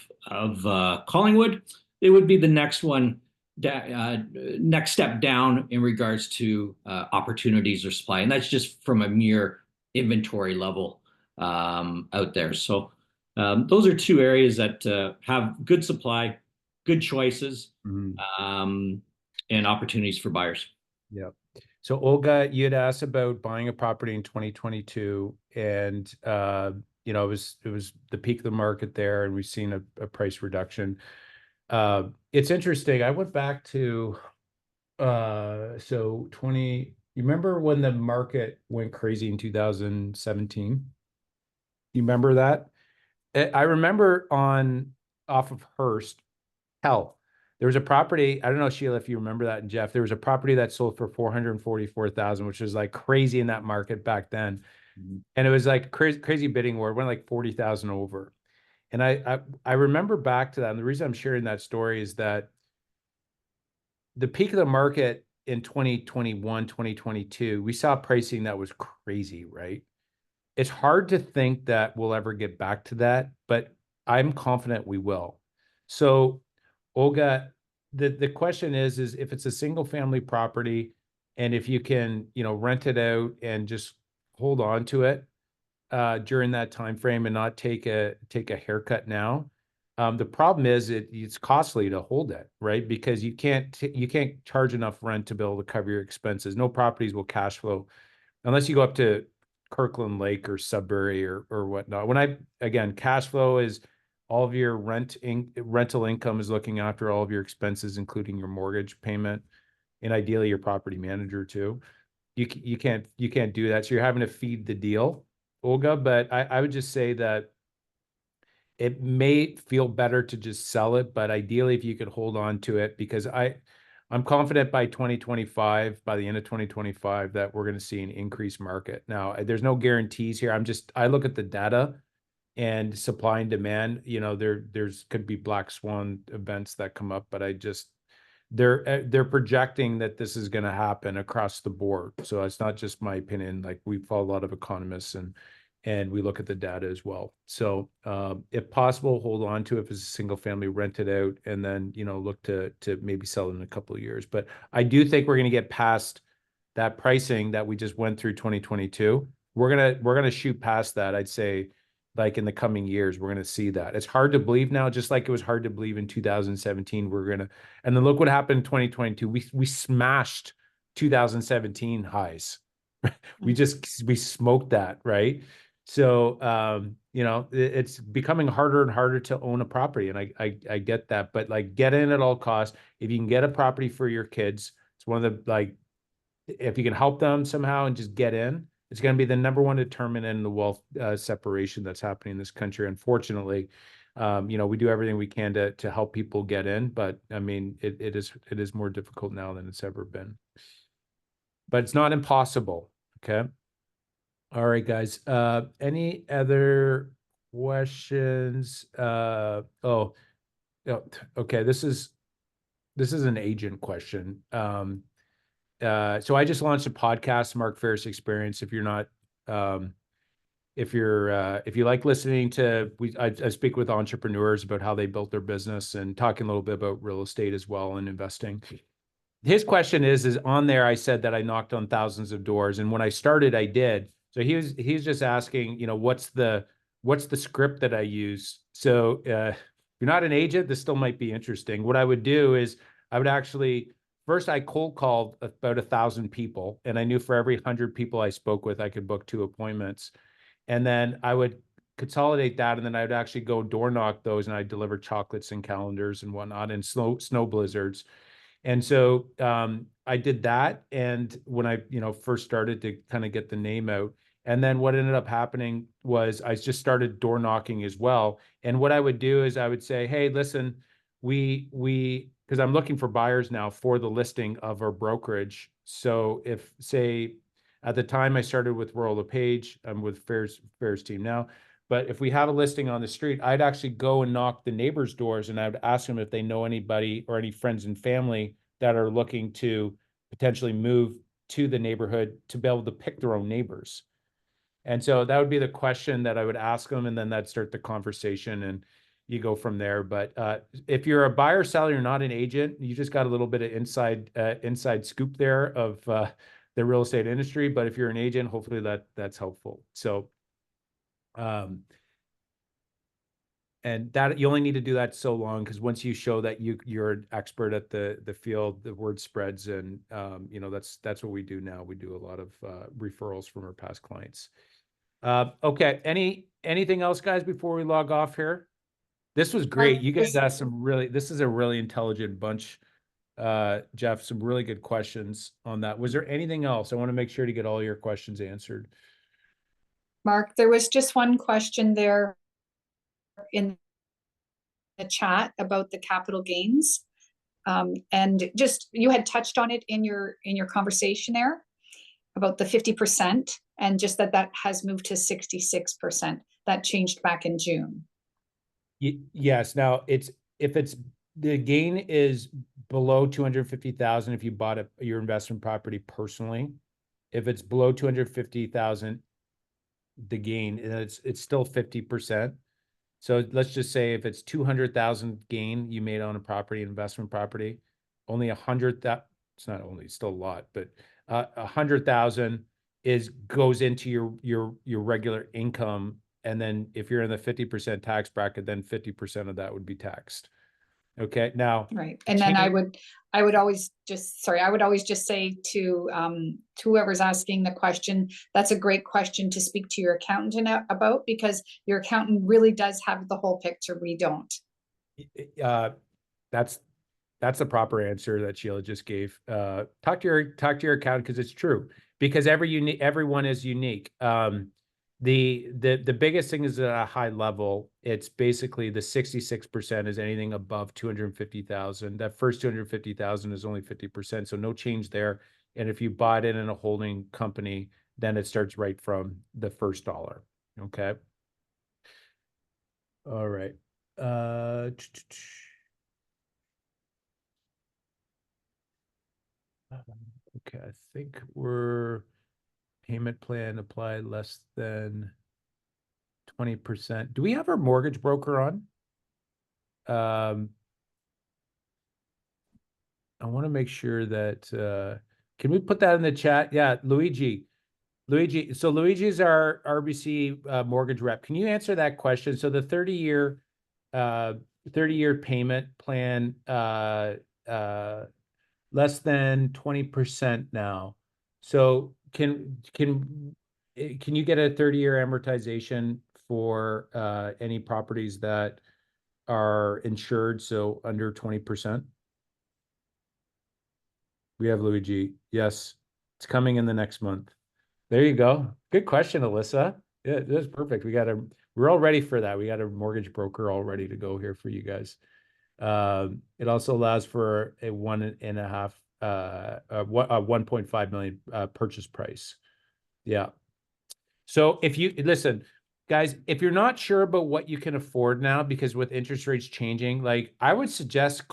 Speaker 3: Collingwood, it would be the next one, next step down in regards to opportunities or supply, and that's just from a mere inventory level out there. So those are two areas that have good supply, good choices, and opportunities for buyers.
Speaker 2: Yeah. So Olga, you had asked about buying a property in 2022, and it was the peak of the market there, and we've seen a price reduction. It's interesting. I went back to so 20. You remember when the market went crazy in 2017? You remember that? I remember off of Hearst, hell, there was a property. I don't know, Sheila, if you remember that, and Jeff, there was a property that sold for 444,000, which was like crazy in that market back then. And it was like crazy bidding war. It went like 40,000 over. And I remember back to that. And the reason I'm sharing that story is that the peak of the market in 2021, 2022, we saw pricing that was crazy, right? It's hard to think that we'll ever get back to that, but I'm confident we will. So, Olga, the question is if it's a single family property, and if you can, rent it out and just hold on to it during that time frame and not take a haircut now. The problem is it's costly to hold it, right? Because you can't charge enough rent to be able to cover your expenses. No properties will cash flow unless you go up to Kirkland Lake or Sudbury or whatnot. Again, cash flow is all of your rental income is looking after all of your expenses, including your mortgage payment, and ideally your property manager too. You can't do that. So you're having to feed the deal, Olga. But I would just say that it may feel better to just sell it, but ideally if you could hold on to it, because I'm confident by 2025, by the end of 2025, that we're going to see an increased market. Now, there's no guarantees here. I look at the data and supply and demand. There's could be black swan events that come up, but they're projecting that this is going to happen across the board. So it's not just my opinion. Like, we follow a lot of economists and we look at the data as well. So if possible, hold on to it if it's a single family, rent it out, and then look to maybe sell it in a couple of years. But I do think we're going to get past that pricing that we just went through 2022. We're gonna shoot past that. I'd say, like, in the coming years, we're gonna see that. It's hard to believe now, just like it was hard to believe in 2017. And then look what happened in 2022. We smashed 2017 highs. We smoked that, right? So, it's becoming harder and harder to own a property. And I get that, but like, get in at all costs. If you can get a property for your kids, it's one of the, if you can help them somehow and just get in, it's going to be the number one determinant in the wealth separation that's happening in this country. Unfortunately, we do everything we can to help people get in, but I mean, it is more difficult now than it's ever been. But it's not impossible. Okay. All right, guys. Any other questions? Okay. This is an agent question. So I just launched a podcast, Mark Faris Experience. If you're not, if you like listening to, I speak with entrepreneurs about how they built their business and talking a little bit about real estate as well and investing. His question is on there. I said that I knocked on thousands of doors, and when I started, I did. So he's just asking, what's the script that I use? So if you're not an agent, this still might be interesting. What I would do is I would actually, first I cold called about 1,000 people, and I knew for every 100 people I spoke with, I could book 2 appointments. And then I would consolidate that, and then I would actually go door knock those, and I'd deliver chocolates and calendars and whatnot, and snow blizzards. And so I did that. And when I, first started to kind of get the name out, and then what ended up happening was I just started door knocking as well. And what I would do is I would say, hey, listen, because I'm looking for buyers now for the listing of our brokerage. So if, say, at the time I started with Royal LePage, I'm with Fair's team now. But if we have a listing on the street, I'd actually go and knock the neighbors' doors and I'd ask them if they know anybody or any friends and family that are looking to potentially move to the neighborhood to be able to pick their own neighbors. And so that would be the question that I would ask them, and then that'd start the conversation and you go from there. But if you're a buyer, seller, you're not an agent, you just got a little bit of inside scoop there of the real estate industry. But if you're an agent, hopefully that's helpful. So, and that you only need to do that so long, because once you show that you're an expert at the field, the word spreads, and you know, that's what we do now. We do a lot of referrals from our past clients. Okay, anything else, guys, before we log off here? This was great. You guys asked this is a really intelligent bunch. Jeff, some really good questions on that. Was there anything else? I want to make sure to get all your questions answered.
Speaker 4: Mark, there was just one question there in the chat about the capital gains. And just, you had touched on it in your conversation there about the 50%, and just that has moved to 66%. That changed back in June.
Speaker 2: Yes. Now if the gain is below 250,000, if you bought your investment property personally, if it's below 250,000, the gain, it's still 50%. So let's just say if it's 200,000 gain you made on a property, investment property, only 100,000, it's not only, it's still a lot, but 100,000 goes into your regular income. And then if you're in the 50% tax bracket, then 50% of that would be taxed. Okay, now.
Speaker 4: Right. And then I would always just say to whoever's asking the question, that's a great question to speak to your accountant about, because your accountant really does have the whole picture. We don't.
Speaker 2: That's the proper answer that Sheila just gave. Talk to your accountant, because it's true, because everyone is unique. The biggest thing is at a high level, it's basically the 66% is anything above 250,000. That first 250,000 is only 50%, so no change there. And if you bought it in a holding company, then it starts right from the first dollar. Okay. All right. Okay, I think we're payment plan apply less than 20%. Do we have our mortgage broker on? I want to make sure that, can we put that in the chat? Yeah, Luigi. So Luigi's our RBC mortgage rep. Can you answer that question? So the 30-year payment plan, less than 20% now. So can you get a 30-year amortization for any properties that are insured, so under 20%? We have Luigi. Yes, it's coming in the next month. There you go. Good question, Alyssa. Yeah, that's perfect. We're all ready for that. We got a mortgage broker all ready to go here for you guys. It also allows for a 1.5 million purchase price. Yeah. So if you listen, guys, if you're not sure about what you can afford now, because with interest rates changing, like I would suggest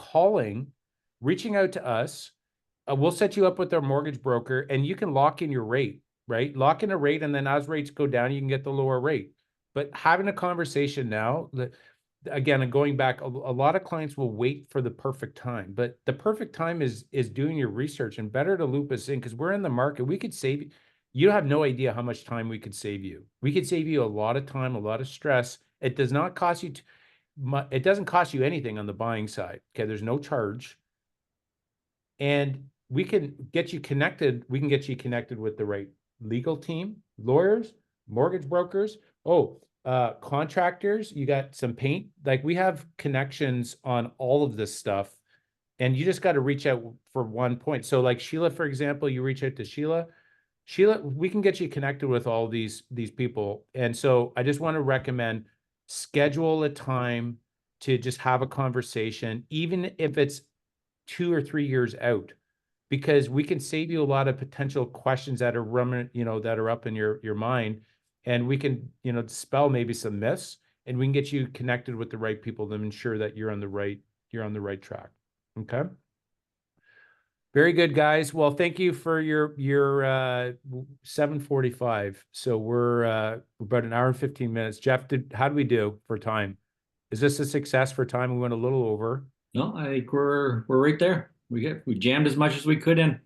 Speaker 2: reaching out to us. We'll set you up with our mortgage broker, and you can lock in your rate, right? Lock in a rate, and then as rates go down, you can get the lower rate. But having a conversation now, again, and going back, a lot of clients will wait for the perfect time, but the perfect time is doing your research, and better to loop us in, because we're in the market. We could save you have no idea how much time we could save you. We could save you a lot of time, a lot of stress. It does not cost you it doesn't cost you anything on the buying side. Okay, there's no charge. And we can get you connected. We can get you connected with the right legal team, lawyers, mortgage brokers, contractors. You got some paint. Like, we have connections on all of this stuff, and you just got to reach out for one point. So like Sheila, for example, you reach out to Sheila, we can get you connected with all these people. And so I just want to recommend schedule a time to just have a conversation, even if it's 2 or 3 years out, because we can save you a lot of potential questions that are that are up in your mind. and we can, you know, dispel maybe some myths, and we can get you connected with the right people to ensure that you're on the right track. Okay. Very good, guys. Well, thank you for your 7:45. So we're about an hour and 15 minutes. Jeff, how do we do for time? Is this a success for time? We went a little over.
Speaker 3: No, I think we're right there. We jammed as much as we could in.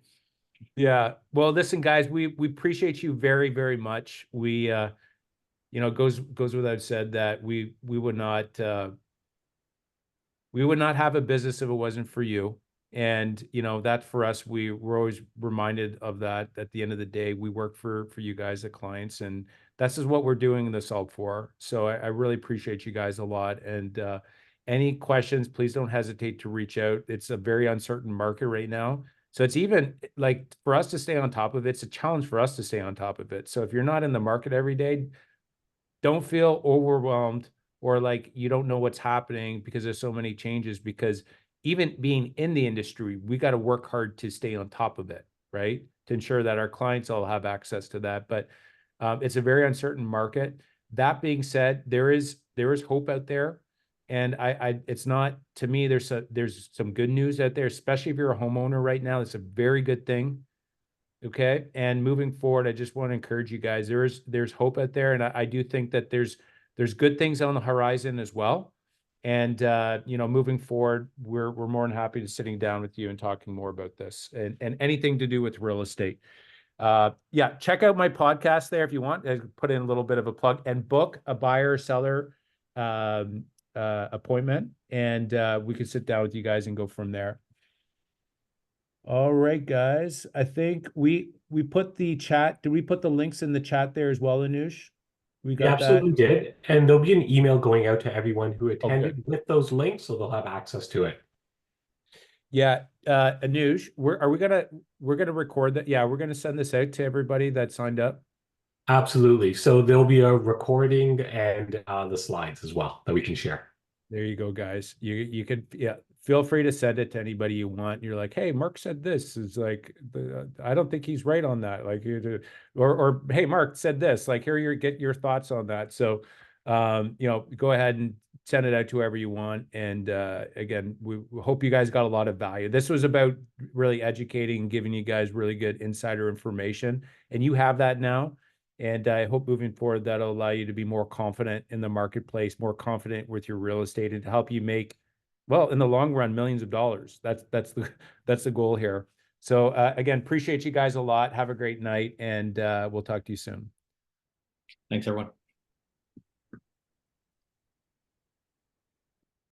Speaker 2: Yeah. Well, listen, guys, we appreciate you very, very much. We you know, goes without said that we would not have a business if it wasn't for you. And, you know, that for us, we're always reminded of that at the end of the day. We work for you guys, the clients, and that's just what we're doing this all for. So I really appreciate you guys a lot. And any questions, please don't hesitate to reach out. It's a very uncertain market right now. So it's even like for us to stay on top of it, it's a challenge for us to stay on top of it. So if you're not in the market every day, don't feel overwhelmed or like you don't know what's happening because there's so many changes, because even being in the industry, we got to work hard to stay on top of it, right? To ensure that our clients all have access to that. But it's a very uncertain market. That being said, there is hope out there. And it's not, to me, there's some good news out there, especially if you're a homeowner right now. It's a very good thing. Okay. And moving forward, I just want to encourage you guys. There's hope out there. And I do think that there's good things on the horizon as well. And you know, moving forward, we're more than happy to sitting down with you and talking more about this and anything to do with real estate. Yeah, check out my podcast there if you want. I put in a little bit of a plug, and book a buyer seller appointment, and we can sit down with you guys and go from there. All right, guys. I think we put the chat. Did we put the links in the chat there as well, Anush? We
Speaker 1: We
Speaker 2: got
Speaker 1: absolutely
Speaker 2: that.
Speaker 1: did. And there'll be an email going out to everyone who attended
Speaker 2: Okay.
Speaker 1: with those links, so they'll have access to it.
Speaker 2: Yeah, Anush, we're gonna record that. Yeah, we're gonna send this out to everybody that signed up.
Speaker 1: Absolutely. So there'll be a recording and the slides as well that we can share.
Speaker 2: There you go, guys. You can, yeah, feel free to send it to anybody you want. You're like, hey, Mark said this. Is like, I don't think he's right on that. Like, or hey, Mark said this. Like, here, get your thoughts on that. So, you know, go ahead and send it out to whoever you want. And again, we hope you guys got a lot of value. This was about really educating and giving you guys really good insider information, and you have that now. And I hope moving forward, that'll allow you to be more confident in the marketplace, more confident with your real estate, and to help you make, well, in the long run, millions of dollars. That's the goal here. So again, appreciate you guys a lot. Have a great night, and we'll talk to you soon.
Speaker 3: Thanks, everyone.